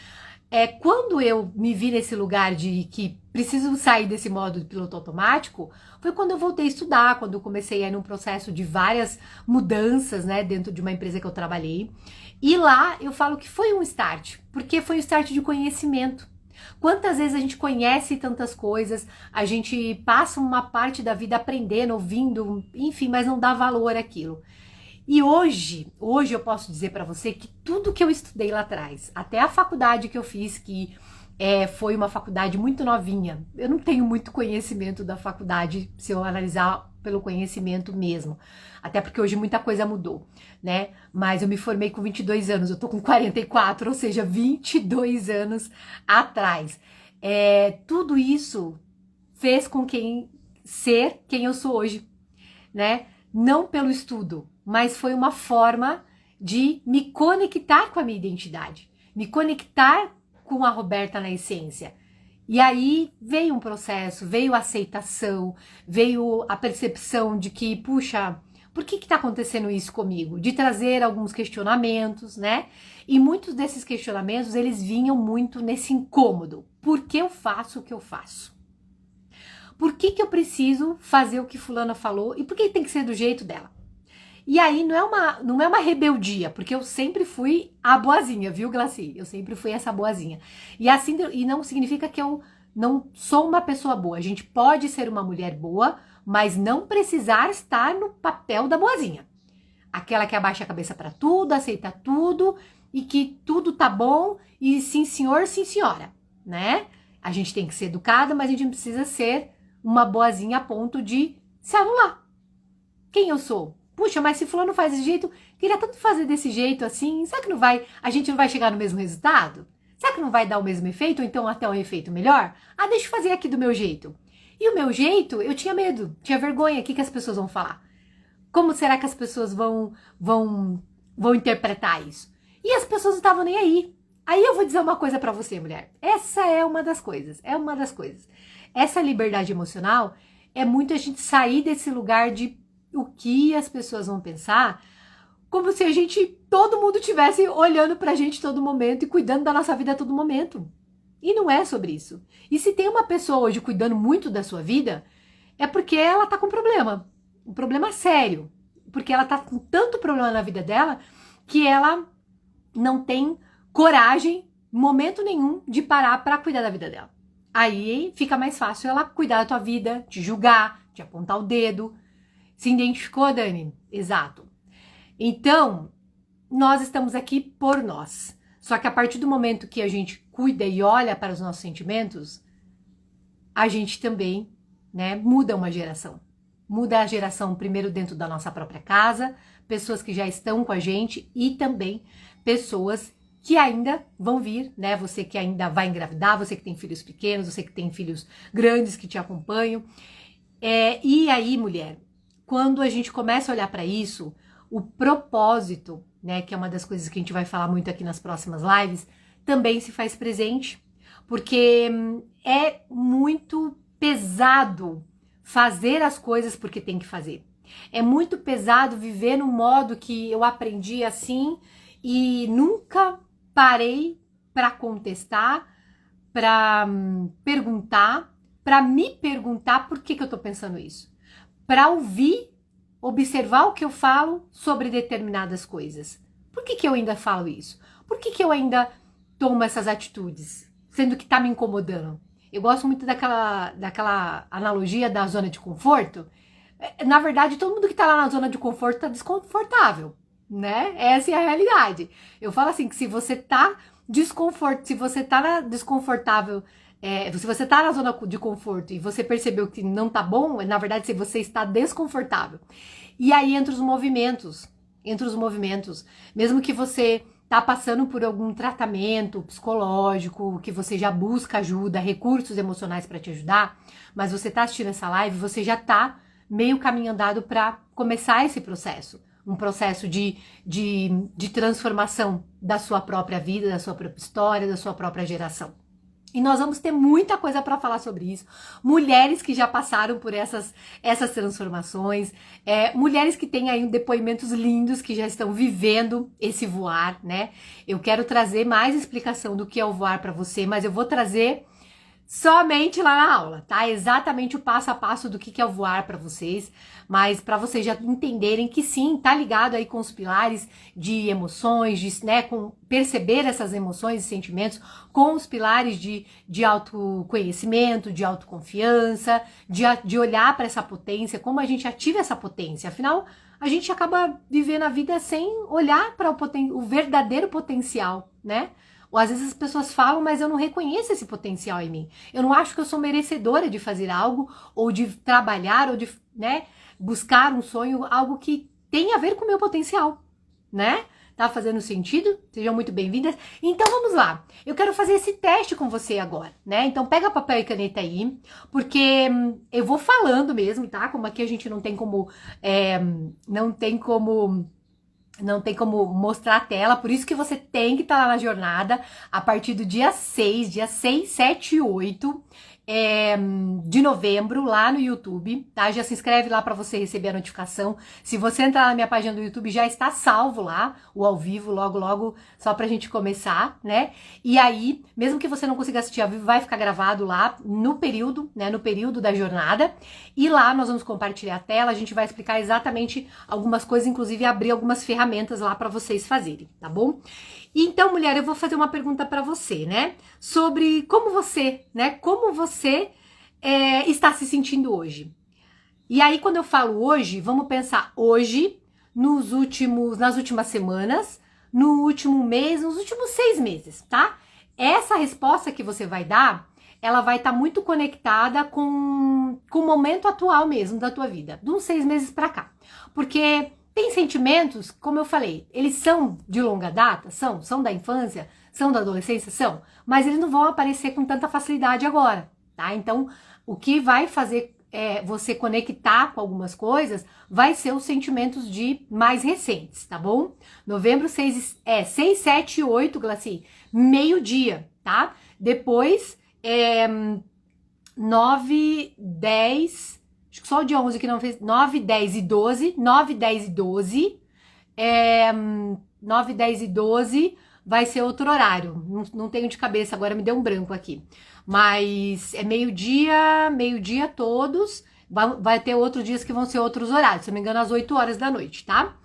Speaker 1: quando eu me vi nesse lugar de que preciso sair desse modo de piloto automático, foi quando eu voltei a estudar, quando eu comecei a ir num processo de várias mudanças, né, dentro de uma empresa que eu trabalhei. E lá eu falo que foi um start, porque foi um start de conhecimento. Quantas vezes a gente conhece tantas coisas, a gente passa uma parte da vida aprendendo, ouvindo, enfim, mas não dá valor àquilo. E hoje eu posso dizer para você que tudo que eu estudei lá atrás, até a faculdade que eu fiz, que foi uma faculdade muito novinha, eu não tenho muito conhecimento da faculdade, se eu analisar pelo conhecimento mesmo, até porque hoje muita coisa mudou, né? Mas eu me formei com 22 anos, eu tô com 44, ou seja, 22 anos atrás. Tudo isso fez com ser quem eu sou hoje, né? Não pelo estudo, mas foi uma forma de me conectar com a minha identidade, me conectar com a Roberta na essência. E aí veio um processo, veio a aceitação, veio a percepção de que, puxa, por que está acontecendo isso comigo? De trazer alguns questionamentos, né? E muitos desses questionamentos, eles vinham muito nesse incômodo. Por que eu faço o que eu faço? Por que eu preciso fazer o que fulana falou? E por que tem que ser do jeito dela? E aí não é uma rebeldia, porque eu sempre fui a boazinha, viu, Glaci? Eu sempre fui essa boazinha. E assim, e não significa que eu não sou uma pessoa boa. A gente pode ser uma mulher boa, mas não precisar estar no papel da boazinha. Aquela que abaixa a cabeça para tudo, aceita tudo e que tudo tá bom e sim senhor, sim senhora, né? A gente tem que ser educada, mas a gente não precisa ser uma boazinha a ponto de se anular. Quem eu sou? Puxa, mas se fulano faz desse jeito, queria tanto fazer desse jeito assim, será que a gente não vai chegar no mesmo resultado? Será que não vai dar o mesmo efeito, ou então até um efeito melhor? Ah, deixa eu fazer aqui do meu jeito. E o meu jeito, eu tinha medo, tinha vergonha, o que as pessoas vão falar? Como será que as pessoas vão interpretar isso? E as pessoas não estavam nem aí. Aí eu vou dizer uma coisa pra você, mulher. Essa é uma das coisas, Essa liberdade emocional é muito a gente sair desse lugar de o que as pessoas vão pensar, como se todo mundo estivesse olhando pra gente todo momento e cuidando da nossa vida a todo momento. E não é sobre isso. E se tem uma pessoa hoje cuidando muito da sua vida, é porque ela tá com um problema sério, porque ela tá com tanto problema na vida dela que ela não tem coragem, momento nenhum, de parar pra cuidar da vida dela. Aí fica mais fácil ela cuidar da tua vida, te julgar, te apontar o dedo. Se identificou, Dani? Exato. Então, nós estamos aqui por nós. Só que a partir do momento que a gente cuida e olha para os nossos sentimentos, a gente também, né, muda uma geração. Muda a geração primeiro dentro da nossa própria casa, pessoas que já estão com a gente e também pessoas que ainda vão vir, né? Você que ainda vai engravidar, você que tem filhos pequenos, você que tem filhos grandes que te acompanham. E aí, mulher, quando a gente começa a olhar para isso, o propósito, né, que é uma das coisas que a gente vai falar muito aqui nas próximas lives, também se faz presente, porque é muito pesado fazer as coisas porque tem que fazer. É muito pesado viver no modo que eu aprendi assim e nunca parei para contestar, para perguntar, para me perguntar por que eu tô pensando isso. Para ouvir, observar o que eu falo sobre determinadas coisas. Por que eu ainda falo isso? Por que eu ainda tomo essas atitudes, sendo que tá me incomodando? Eu gosto muito daquela analogia da zona de conforto. Na verdade, todo mundo que tá lá na zona de conforto tá desconfortável, né? Essa é a realidade. Eu falo assim, que se você tá desconfortável, se você tá na zona de conforto e você percebeu que não tá bom, na verdade, se você está desconfortável. E aí entra os movimentos, mesmo que você tá passando por algum tratamento psicológico, que você já busca ajuda, recursos emocionais para te ajudar, mas você tá assistindo essa live, você já tá meio caminho andado para começar esse processo. Um processo de transformação da sua própria vida, da sua própria história, da sua própria geração. E nós vamos ter muita coisa para falar sobre isso. Mulheres que já passaram por essas transformações, mulheres que têm aí depoimentos lindos, que já estão vivendo esse voar, né? Eu quero trazer mais explicação do que é o voar para você, mas eu vou trazer somente lá na aula, tá? Exatamente o passo a passo do que é o voar para vocês, mas para vocês já entenderem que sim, tá ligado aí com os pilares de emoções, né, com perceber essas emoções e sentimentos, com os pilares de autoconhecimento, de autoconfiança, de olhar para essa potência, como a gente ativa essa potência. Afinal, a gente acaba vivendo a vida sem olhar para o verdadeiro potencial, né? Ou às vezes as pessoas falam, mas eu não reconheço esse potencial em mim. Eu não acho que eu sou merecedora de fazer algo, ou de trabalhar, ou de, né, buscar um sonho, algo que tem a ver com o meu potencial, né? Tá fazendo sentido? Sejam muito bem-vindas. Então vamos lá. Eu quero fazer esse teste com você agora, né? Então pega papel e caneta aí, porque eu vou falando mesmo, tá? Como aqui a gente não tem como mostrar a tela, por isso que você tem que estar lá na jornada a partir do dia 6, 7 e 8 de novembro, lá no YouTube, tá? Já se inscreve lá para você receber a notificação. Se você entrar na minha página do YouTube, já está salvo lá, o ao vivo, logo, logo, só pra gente começar, né? E aí, mesmo que você não consiga assistir ao vivo, vai ficar gravado lá no período, né? No período da jornada. E lá nós vamos compartilhar a tela, a gente vai explicar exatamente algumas coisas, inclusive abrir algumas ferramentas lá para vocês fazerem, tá bom? Então, mulher, eu vou fazer uma pergunta para você, né? Sobre como você está se sentindo hoje. E aí, quando eu falo hoje, vamos pensar hoje, nas últimas semanas, no último mês, nos últimos 6 meses, tá? Essa resposta que você vai dar, ela vai estar muito conectada com o momento atual mesmo da tua vida, de uns 6 meses para cá. Porque tem sentimentos, como eu falei, eles são de longa data, são da infância, são da adolescência, mas eles não vão aparecer com tanta facilidade agora, tá? Então, o que vai fazer você conectar com algumas coisas vai ser os sentimentos de mais recentes, tá bom? Novembro 6, 7 e 8, Glaci, meio-dia, tá? Depois, 9, 10... Acho que só o dia 11 que não fez. 9, 10 e 12. 9, 10 e 12. 9, 10 e 12 vai ser outro horário. Não tenho de cabeça, agora me deu um branco aqui. Mas é meio-dia todos. Vai ter outros dias que vão ser outros horários. Se não me engano, às 8 horas da noite, tá?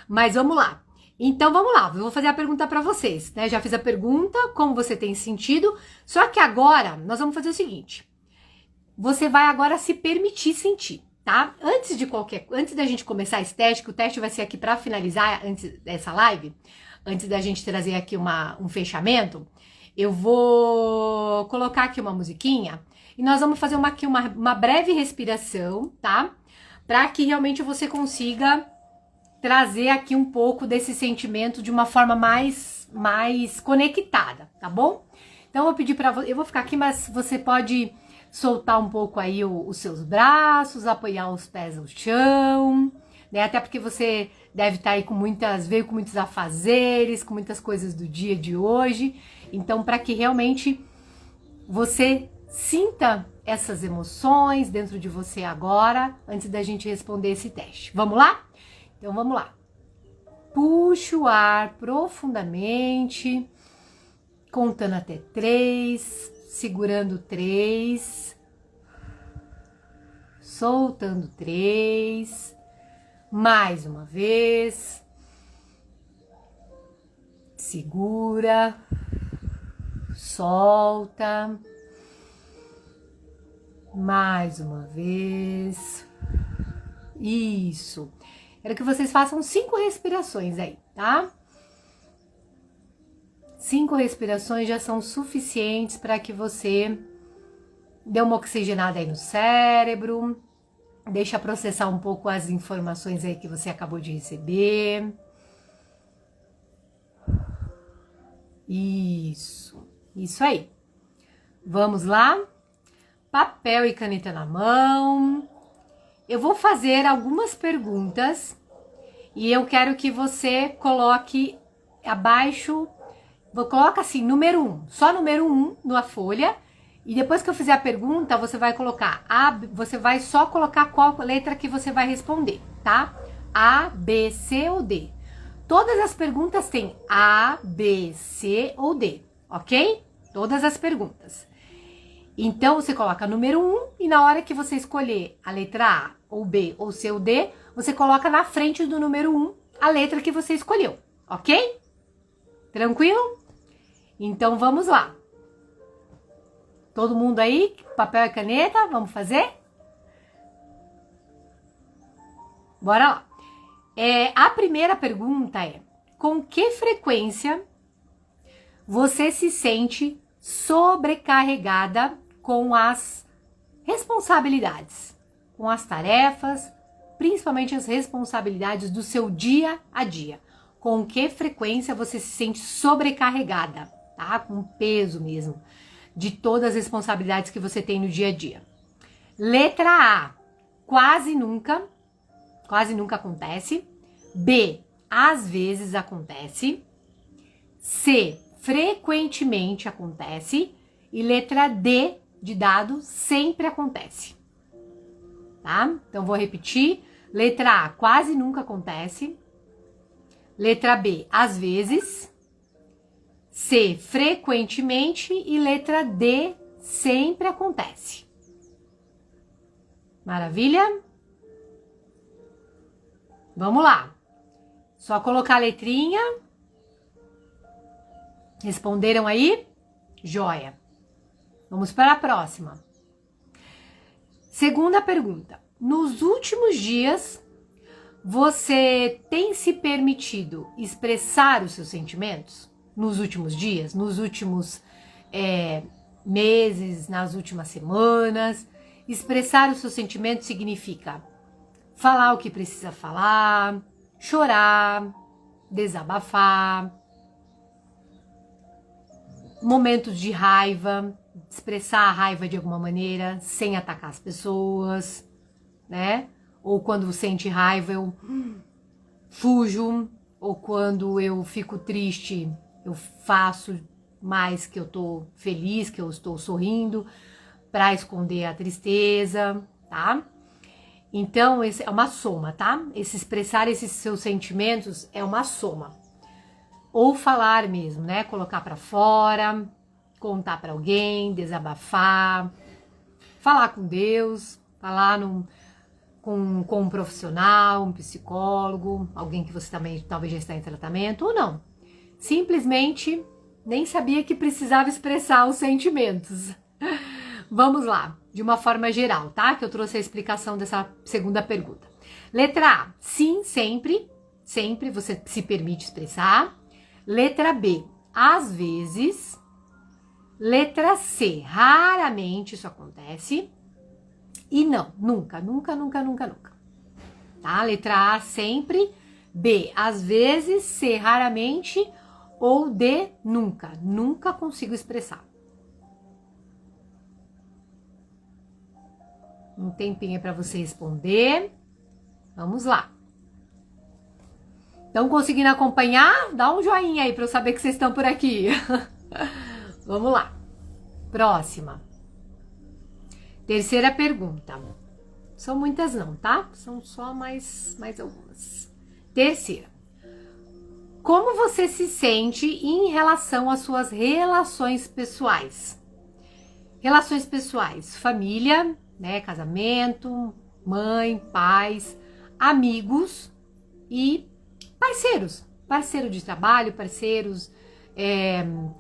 Speaker 1: Mas vamos lá. Então vamos lá, eu vou fazer a pergunta para vocês, né? Já fiz a pergunta, como você tem sentido. Só que agora nós vamos fazer o seguinte. Você vai agora se permitir sentir, tá? Antes da gente começar esse teste, que o teste vai ser aqui para finalizar antes dessa live, antes da gente trazer aqui um fechamento, eu vou colocar aqui uma musiquinha e nós vamos fazer uma breve respiração, tá? Para que realmente você consiga trazer aqui um pouco desse sentimento de uma forma mais conectada, tá bom? Então eu vou pedir para você, eu vou ficar aqui, mas você pode soltar um pouco aí os seus braços, apoiar os pés no chão, né? Até porque você deve estar aí veio com muitos afazeres, com muitas coisas do dia de hoje. Então, para que realmente você sinta essas emoções dentro de você agora, antes da gente responder esse teste. Vamos lá? Então vamos lá. Puxe o ar profundamente, contando até 3, segurando 3, soltando 3, mais uma vez, segura, solta, mais uma vez, isso. Quero que vocês façam 5 respirações aí, tá? 5 respirações já são suficientes para que você dê uma oxigenada aí no cérebro, deixa processar um pouco as informações aí que você acabou de receber. Isso aí. Vamos lá? Papel e caneta na mão. Eu vou fazer algumas perguntas e eu quero que você coloque abaixo, coloca assim, número 1, só número 1 na folha, e depois que eu fizer a pergunta, você vai colocar, você vai só colocar qual letra que você vai responder, tá? A, B, C ou D. Todas as perguntas têm A, B, C ou D, ok? Todas as perguntas. Então, você coloca número 1 e na hora que você escolher a letra A, ou B, ou C ou D, você coloca na frente do número 1 a letra que você escolheu, ok? Tranquilo? Então, vamos lá. Todo mundo aí? Papel e caneta? Vamos fazer? Bora lá. A primeira pergunta é: com que frequência você se sente sobrecarregada com as responsabilidades, com as tarefas, principalmente as responsabilidades do seu dia a dia? Com que frequência você se sente sobrecarregada, tá? Com peso mesmo, de todas as responsabilidades que você tem no dia a dia. Letra A, quase nunca acontece. B, às vezes acontece. C, frequentemente acontece. E letra D, de dado, sempre acontece. Tá? Então vou repetir. Letra A, quase nunca acontece. Letra B, às vezes. C, frequentemente. E letra D, sempre acontece. Maravilha? Vamos lá. Só colocar a letrinha. Responderam aí? Joia. Vamos para a próxima. Segunda pergunta. Nos últimos dias, você tem se permitido expressar os seus sentimentos? Nos últimos dias? Nos últimos meses? Nas últimas semanas? Expressar os seus sentimentos significa falar o que precisa falar, chorar, desabafar, momentos de raiva, expressar a raiva de alguma maneira, sem atacar as pessoas, né? Ou quando sente raiva, eu fujo, ou quando eu fico triste, eu faço mais que eu tô feliz, que eu estou sorrindo, para esconder a tristeza, tá? Então, esse é uma soma, tá? Expressar esses seus sentimentos é uma soma. Ou falar mesmo, né? Colocar para fora, contar para alguém, desabafar, falar com Deus, falar com um profissional, um psicólogo, alguém que você também talvez já está em tratamento, ou não. Simplesmente nem sabia que precisava expressar os sentimentos. Vamos lá, de uma forma geral, tá? Que eu trouxe a explicação dessa segunda pergunta. Letra A, sim, sempre você se permite expressar. Letra B, às vezes. Letra C, raramente isso acontece. E não, nunca. Tá? Letra A, sempre. B, às vezes. C, raramente. Ou D, nunca. Nunca consigo expressar. Um tempinho para você responder. Vamos lá. Estão conseguindo acompanhar? Dá um joinha aí para eu saber que vocês estão por aqui. Vamos lá. Próxima. Terceira pergunta. São muitas não, tá? São só mais algumas. Terceira. Como você se sente em relação às suas relações pessoais? Relações pessoais, família, né, casamento, mãe, pais, amigos e parceiros. Parceiro de trabalho, parceiros,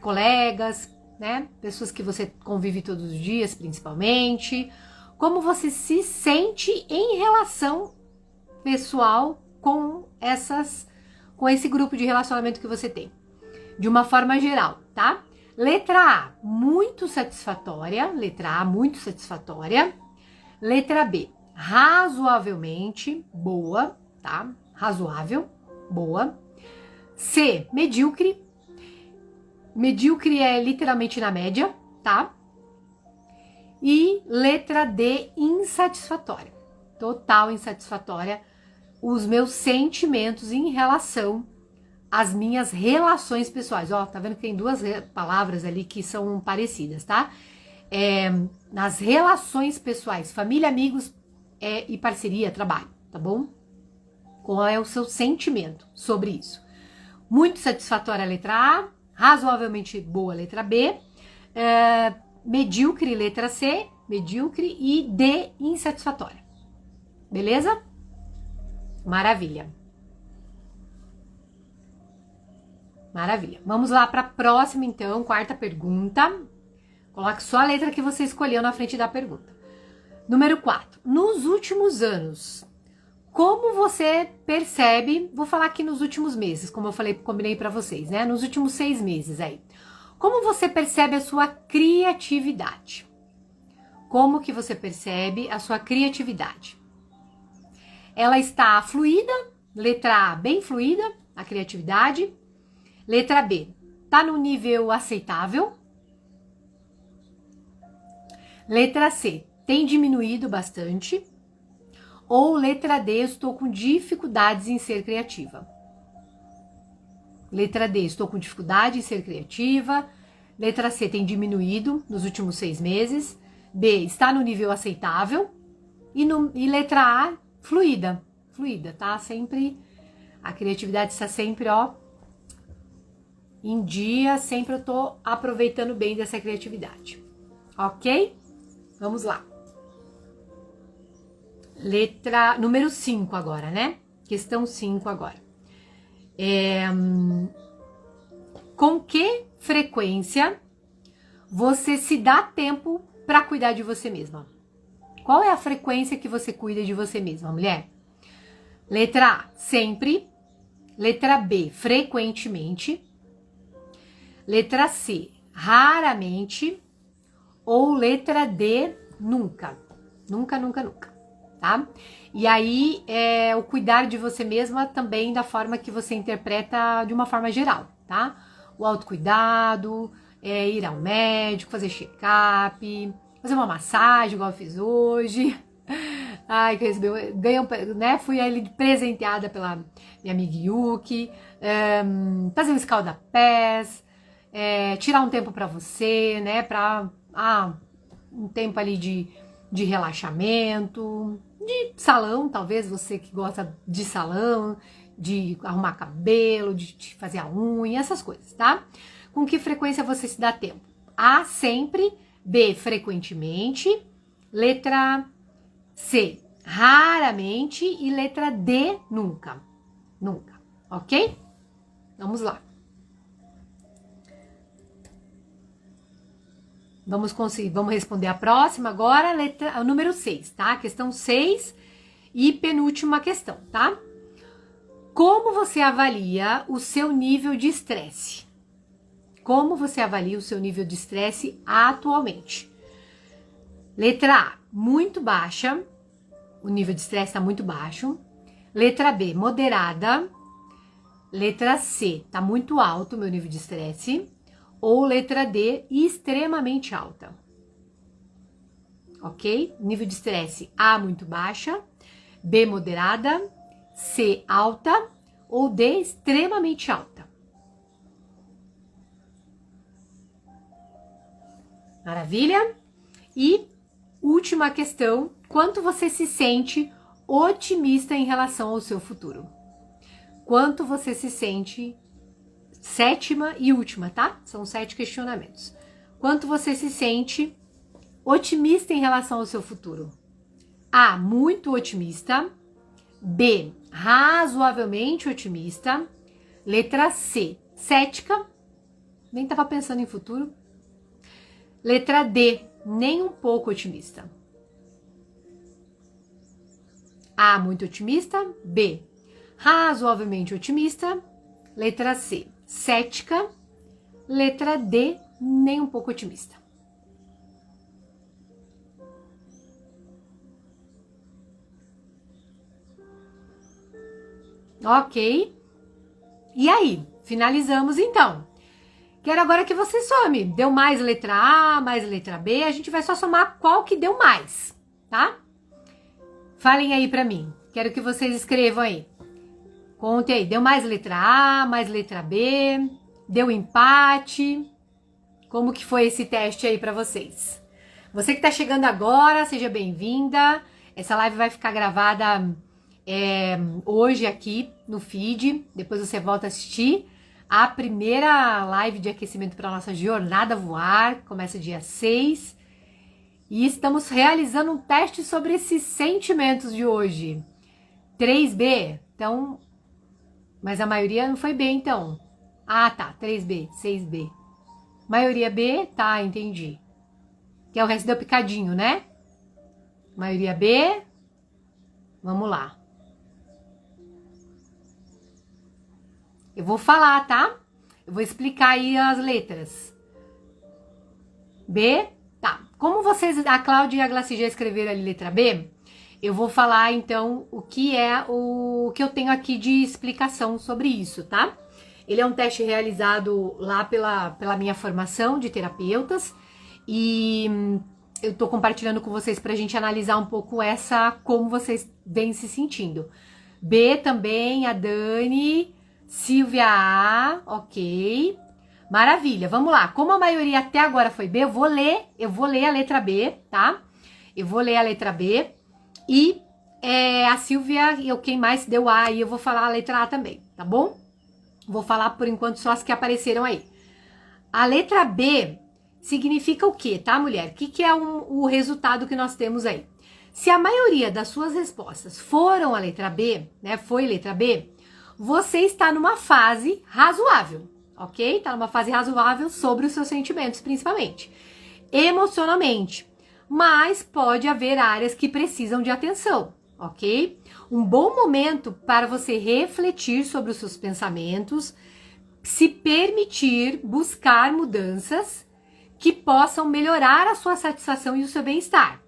Speaker 1: colegas, né? Pessoas que você convive todos os dias, principalmente. Como você se sente em relação pessoal com esse grupo de relacionamento que você tem, de uma forma geral, tá? Letra A, muito satisfatória. Letra A, muito satisfatória. Letra B, razoavelmente boa, tá? Razoável, boa. C, medíocre. Medíocre é literalmente na média, tá? E letra D, insatisfatória. Total insatisfatória. Os meus sentimentos em relação às minhas relações pessoais. Ó, tá vendo que tem duas palavras ali que são parecidas, tá? Nas relações pessoais, família, amigos e parceria, trabalho, tá bom? Qual é o seu sentimento sobre isso? Muito satisfatória a letra A, razoavelmente boa a letra B, medíocre letra C, medíocre e D, insatisfatória. Beleza? Maravilha. Maravilha. Vamos lá para a próxima, então, quarta pergunta. Coloque só a letra que você escolheu na frente da pergunta. Número 4. Nos últimos anos, como você percebe, vou falar aqui nos últimos meses, como eu falei, combinei para vocês, né? Nos últimos 6 meses aí. Como você percebe a sua criatividade? Como que você percebe a sua criatividade? Ela está fluida, letra A, bem fluida, a criatividade. Letra B, tá no nível aceitável. Letra C, tem diminuído bastante. Ou letra D, estou com dificuldades em ser criativa. Letra D, estou com dificuldade em ser criativa. Letra C, tem diminuído nos últimos 6 meses. B, está no nível aceitável. E letra A, fluida, tá? Sempre, a criatividade está sempre, ó, em dia, sempre eu tô aproveitando bem dessa criatividade. Ok? Vamos lá. Letra número 5 agora, né? Questão 5 agora. Com que frequência você se dá tempo para cuidar de você mesma? Qual é a frequência que você cuida de você mesma, mulher? Letra A, sempre. Letra B, frequentemente. Letra C, raramente. Ou letra D, nunca. Nunca, nunca, nunca. Tá? E aí, o cuidar de você mesma também da forma que você interpreta de uma forma geral, tá? O autocuidado, ir ao médico, fazer check-up, fazer uma massagem, igual eu fiz hoje. Ai, que né? Fui ali presenteada pela minha amiga Yuki. Fazer um escalda-pés, tirar um tempo pra você, né? Pra um tempo ali de relaxamento, de salão, talvez você que gosta de salão, de arrumar cabelo, de fazer a unha, essas coisas, tá? Com que frequência você se dá tempo? A, sempre. B, frequentemente. Letra C, raramente. E letra D, nunca. Nunca, ok? Vamos lá. Vamos responder a próxima agora, o número 6, tá? Questão 6 e penúltima questão, tá? Como você avalia o seu nível de estresse? Como você avalia o seu nível de estresse atualmente? Letra A, muito baixa. O nível de estresse está muito baixo. Letra B, moderada. Letra C, tá muito alto o meu nível de estresse. Ou letra D, extremamente alta. Ok? Nível de estresse A, muito baixa. B, moderada. C, alta. Ou D, extremamente alta. Maravilha? E última questão, quanto você se sente otimista em relação ao seu futuro? Quanto você se sente, sétima e última, tá? São 7 questionamentos. Quanto você se sente otimista em relação ao seu futuro? A, muito otimista. B, razoavelmente otimista. Letra C, cética. Nem estava pensando em futuro. Letra D, nem um pouco otimista. A, muito otimista. B, razoavelmente otimista. Letra C, cética. Letra D, nem um pouco otimista. Ok. E aí, finalizamos então. Quero agora que você some. Deu mais letra A, mais letra B. A gente vai só somar qual que deu mais, tá? Falem aí pra mim. Quero que vocês escrevam aí. Conte aí. Deu mais letra A, mais letra B. Deu empate. Como que foi esse teste aí pra vocês? Você que tá chegando agora, seja bem-vinda. Essa live vai ficar gravada hoje aqui no feed. Depois você volta a assistir. A primeira live de aquecimento para a nossa jornada voar começa dia 6 e estamos realizando um teste sobre esses sentimentos de hoje. 3B, então, mas a maioria não foi B, então. Ah, tá, 3B, 6B. Maioria B, tá, entendi. Que é o resto deu picadinho, né? Maioria B, vamos lá. Eu vou falar, tá? Eu vou explicar aí as letras. B, tá. Como vocês, a Cláudia e a Glaci já escreveram ali letra B, eu vou falar então o que é o que eu tenho aqui de explicação sobre isso, tá? Ele é um teste realizado lá pela minha formação de terapeutas e eu tô compartilhando com vocês pra gente analisar um pouco como vocês vêm se sentindo. B também, a Dani... Silvia A, ok. Maravilha, vamos lá. Como a maioria até agora foi B, eu vou ler a letra B, tá? Eu vou ler a letra B. E a Silvia e quem mais deu A aí, eu vou falar a letra A também, tá bom? Vou falar por enquanto só as que apareceram aí. A letra B significa o quê, tá, mulher? O que é o resultado que nós temos aí? Se a maioria das suas respostas foram a letra B, né? Foi letra B, você está numa fase razoável, ok? Está numa fase razoável sobre os seus sentimentos, principalmente. Emocionalmente. Mas pode haver áreas que precisam de atenção, ok? Um bom momento para você refletir sobre os seus pensamentos, se permitir buscar mudanças que possam melhorar a sua satisfação e o seu bem-estar.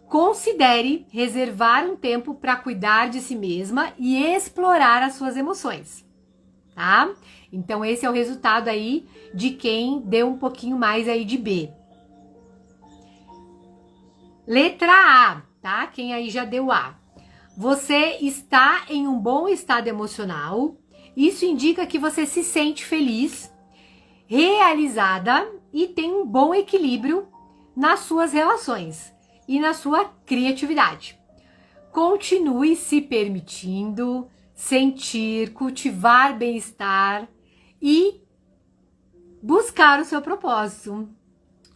Speaker 1: Considere reservar um tempo para cuidar de si mesma e explorar as suas emoções, tá? Então esse é o resultado aí de quem deu um pouquinho mais aí de B. Letra A, tá? Quem aí já deu A. Você está em um bom estado emocional. Isso indica que você se sente feliz, realizada e tem um bom equilíbrio nas suas relações e na sua criatividade. Continue se permitindo sentir, cultivar bem-estar e buscar o seu propósito.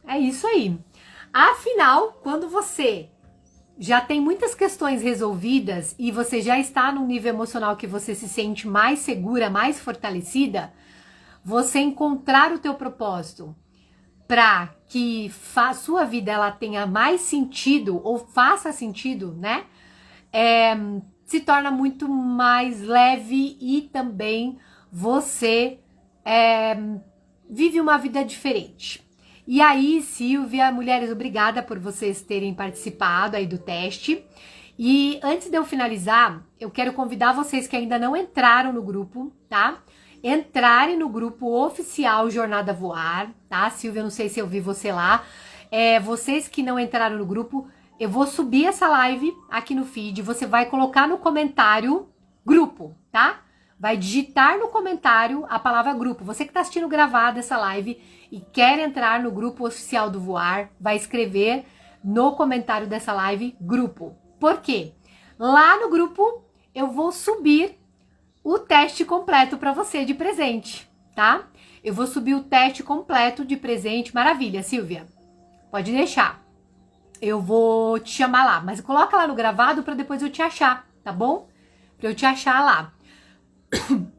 Speaker 1: É isso aí. Afinal, quando você já tem muitas questões resolvidas e você já está num nível emocional que você se sente mais segura, mais fortalecida, você encontrar o teu propósito para que sua vida ela tenha mais sentido ou faça sentido, né? Se torna muito mais leve e também você vive uma vida diferente. E aí, Silvia, mulheres, obrigada por vocês terem participado aí do teste. E antes de eu finalizar, eu quero convidar vocês que ainda não entraram no grupo, tá? Entrarem no grupo oficial Jornada Voar, tá? Silvia, não sei se eu vi você lá. Vocês que não entraram no grupo, eu vou subir essa live aqui no feed. Você vai colocar no comentário grupo, tá? vai digitar no comentário a palavra grupo. Você que está assistindo gravada essa live e quer entrar no grupo oficial do Voar, vai escrever no comentário dessa live grupo. Por quê? Lá no grupo eu vou subir o teste completo para você de presente, tá? Eu vou subir o teste completo de presente. Maravilha, Silvia. Pode deixar. Eu vou te chamar lá, mas coloca lá no gravado para depois eu te achar, tá bom? Para eu te achar lá.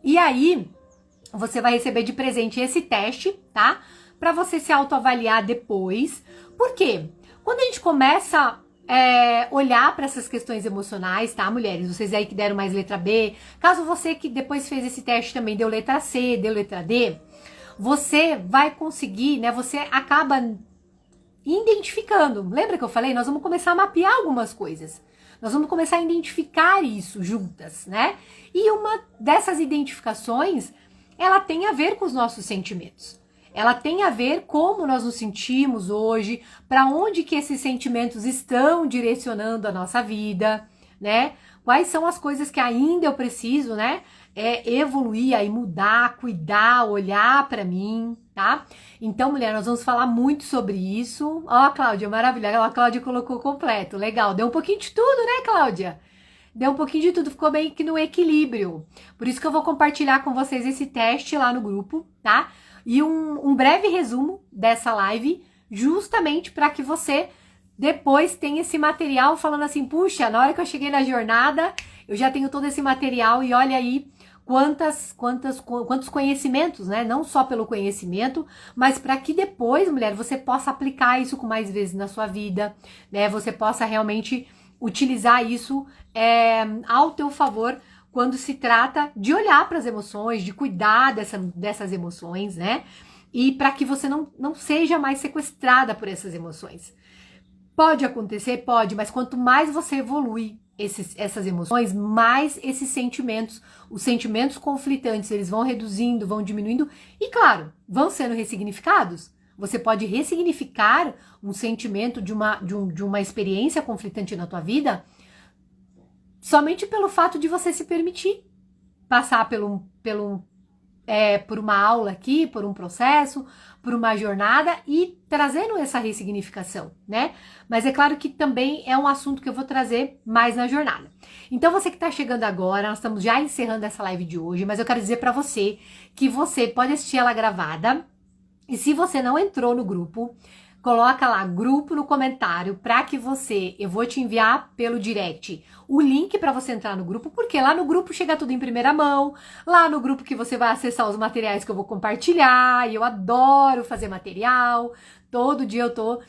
Speaker 1: E aí, você vai receber de presente esse teste, tá? Para você se autoavaliar depois. Por quê? Quando a gente começa olhar para essas questões emocionais, tá, mulheres? Vocês aí que deram mais letra B, caso você que depois fez esse teste também deu letra C, deu letra D, você vai conseguir, né? Você acaba identificando. Lembra que eu falei? Nós vamos começar a mapear algumas coisas. Nós vamos começar a identificar isso juntas, né? E uma dessas identificações, ela tem a ver com os nossos sentimentos. Ela tem a ver como nós nos sentimos hoje, para onde que esses sentimentos estão direcionando a nossa vida, né? Quais são as coisas que ainda eu preciso, né? Evoluir, aí mudar, cuidar, olhar para mim, tá? Então, mulher, nós vamos falar muito sobre isso. Ó, a Cláudia, maravilha. A Cláudia colocou completo, legal. Deu um pouquinho de tudo, né, Cláudia? Deu um pouquinho de tudo, ficou bem que no equilíbrio. Por isso que eu vou compartilhar com vocês esse teste lá no grupo, tá? E um breve resumo dessa live, justamente para que você depois tenha esse material falando assim, puxa, na hora que eu cheguei na jornada, eu já tenho todo esse material e olha aí quantos conhecimentos, né? Não só pelo conhecimento, mas para que depois, mulher, você possa aplicar isso com mais vezes na sua vida, né? Você possa realmente utilizar isso ao teu favor quando se trata de olhar para as emoções, de cuidar dessas emoções, né? E para que você não seja mais sequestrada por essas emoções. Pode acontecer? Pode, mas quanto mais você evolui essas emoções, mais esses sentimentos, os sentimentos conflitantes, eles vão reduzindo, vão diminuindo e, claro, vão sendo ressignificados. Você pode ressignificar um sentimento de uma experiência conflitante na tua vida somente pelo fato de você se permitir passar por uma aula aqui, por um processo, por uma jornada e trazendo essa ressignificação, né? Mas é claro que também é um assunto que eu vou trazer mais na jornada. Então você que está chegando agora, nós estamos já encerrando essa live de hoje, mas eu quero dizer para você que você pode assistir ela gravada e se você não entrou no grupo, coloca lá grupo no comentário para que eu vou te enviar pelo direct o link para você entrar no grupo, porque lá no grupo chega tudo em primeira mão, lá no grupo que você vai acessar os materiais que eu vou compartilhar, e eu adoro fazer material, todo dia eu tô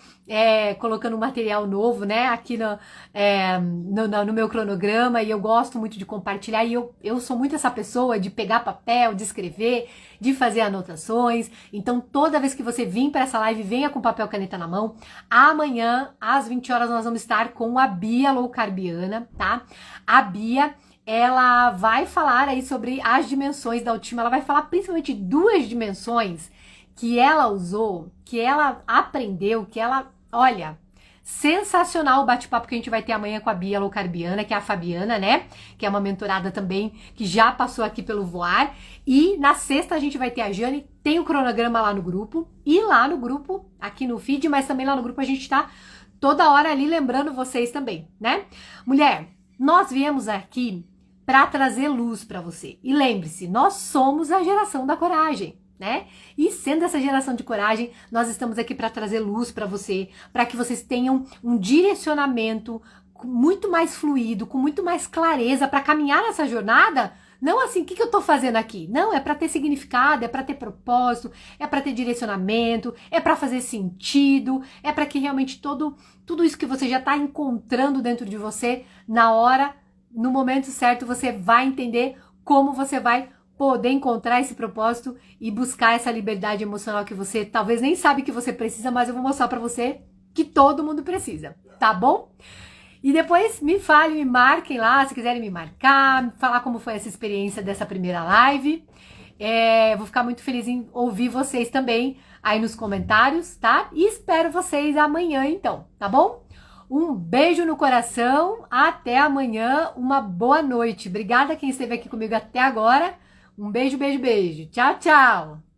Speaker 1: colocando um material novo, né, aqui no meu cronograma, e eu gosto muito de compartilhar, e eu sou muito essa pessoa de pegar papel, de escrever, de fazer anotações. Então toda vez que você vir para essa live, venha com papel e caneta na mão. Amanhã, às 20 horas, nós vamos estar com a Bia Low Carbiana, tá? A Bia, ela vai falar aí sobre as dimensões da autoestima, ela vai falar principalmente duas dimensões que ela usou, que ela aprendeu, que ela, olha, sensacional o bate-papo que a gente vai ter amanhã com a Bia Low Carbiana, que é a Fabiana, né? Que é uma mentorada também, que já passou aqui pelo Voar. E na sexta a gente vai ter a Jane, tem o cronograma lá no grupo, e lá no grupo, aqui no feed, mas também lá no grupo a gente tá toda hora ali lembrando vocês também, né? Mulher, nós viemos aqui para trazer luz para você. E lembre-se, nós somos a geração da coragem, né? E sendo essa geração de coragem, nós estamos aqui para trazer luz para você, para que vocês tenham um direcionamento muito mais fluido, com muito mais clareza para caminhar nessa jornada. Não assim, o que eu tô fazendo aqui? Não, é para ter significado, é para ter propósito, é para ter direcionamento, é para fazer sentido, é para que realmente tudo isso que você já tá encontrando dentro de você, na hora, no momento certo, você vai entender como você vai poder encontrar esse propósito e buscar essa liberdade emocional que você talvez nem sabe que você precisa, mas eu vou mostrar pra você que todo mundo precisa, tá bom? E depois me falem, me marquem lá, se quiserem me marcar, falar como foi essa experiência dessa primeira live. Vou ficar muito feliz em ouvir vocês também aí nos comentários, tá? E espero vocês amanhã então, tá bom? Um beijo no coração, até amanhã, uma boa noite. Obrigada quem esteve aqui comigo até agora. Um beijo, beijo, beijo. Tchau, tchau.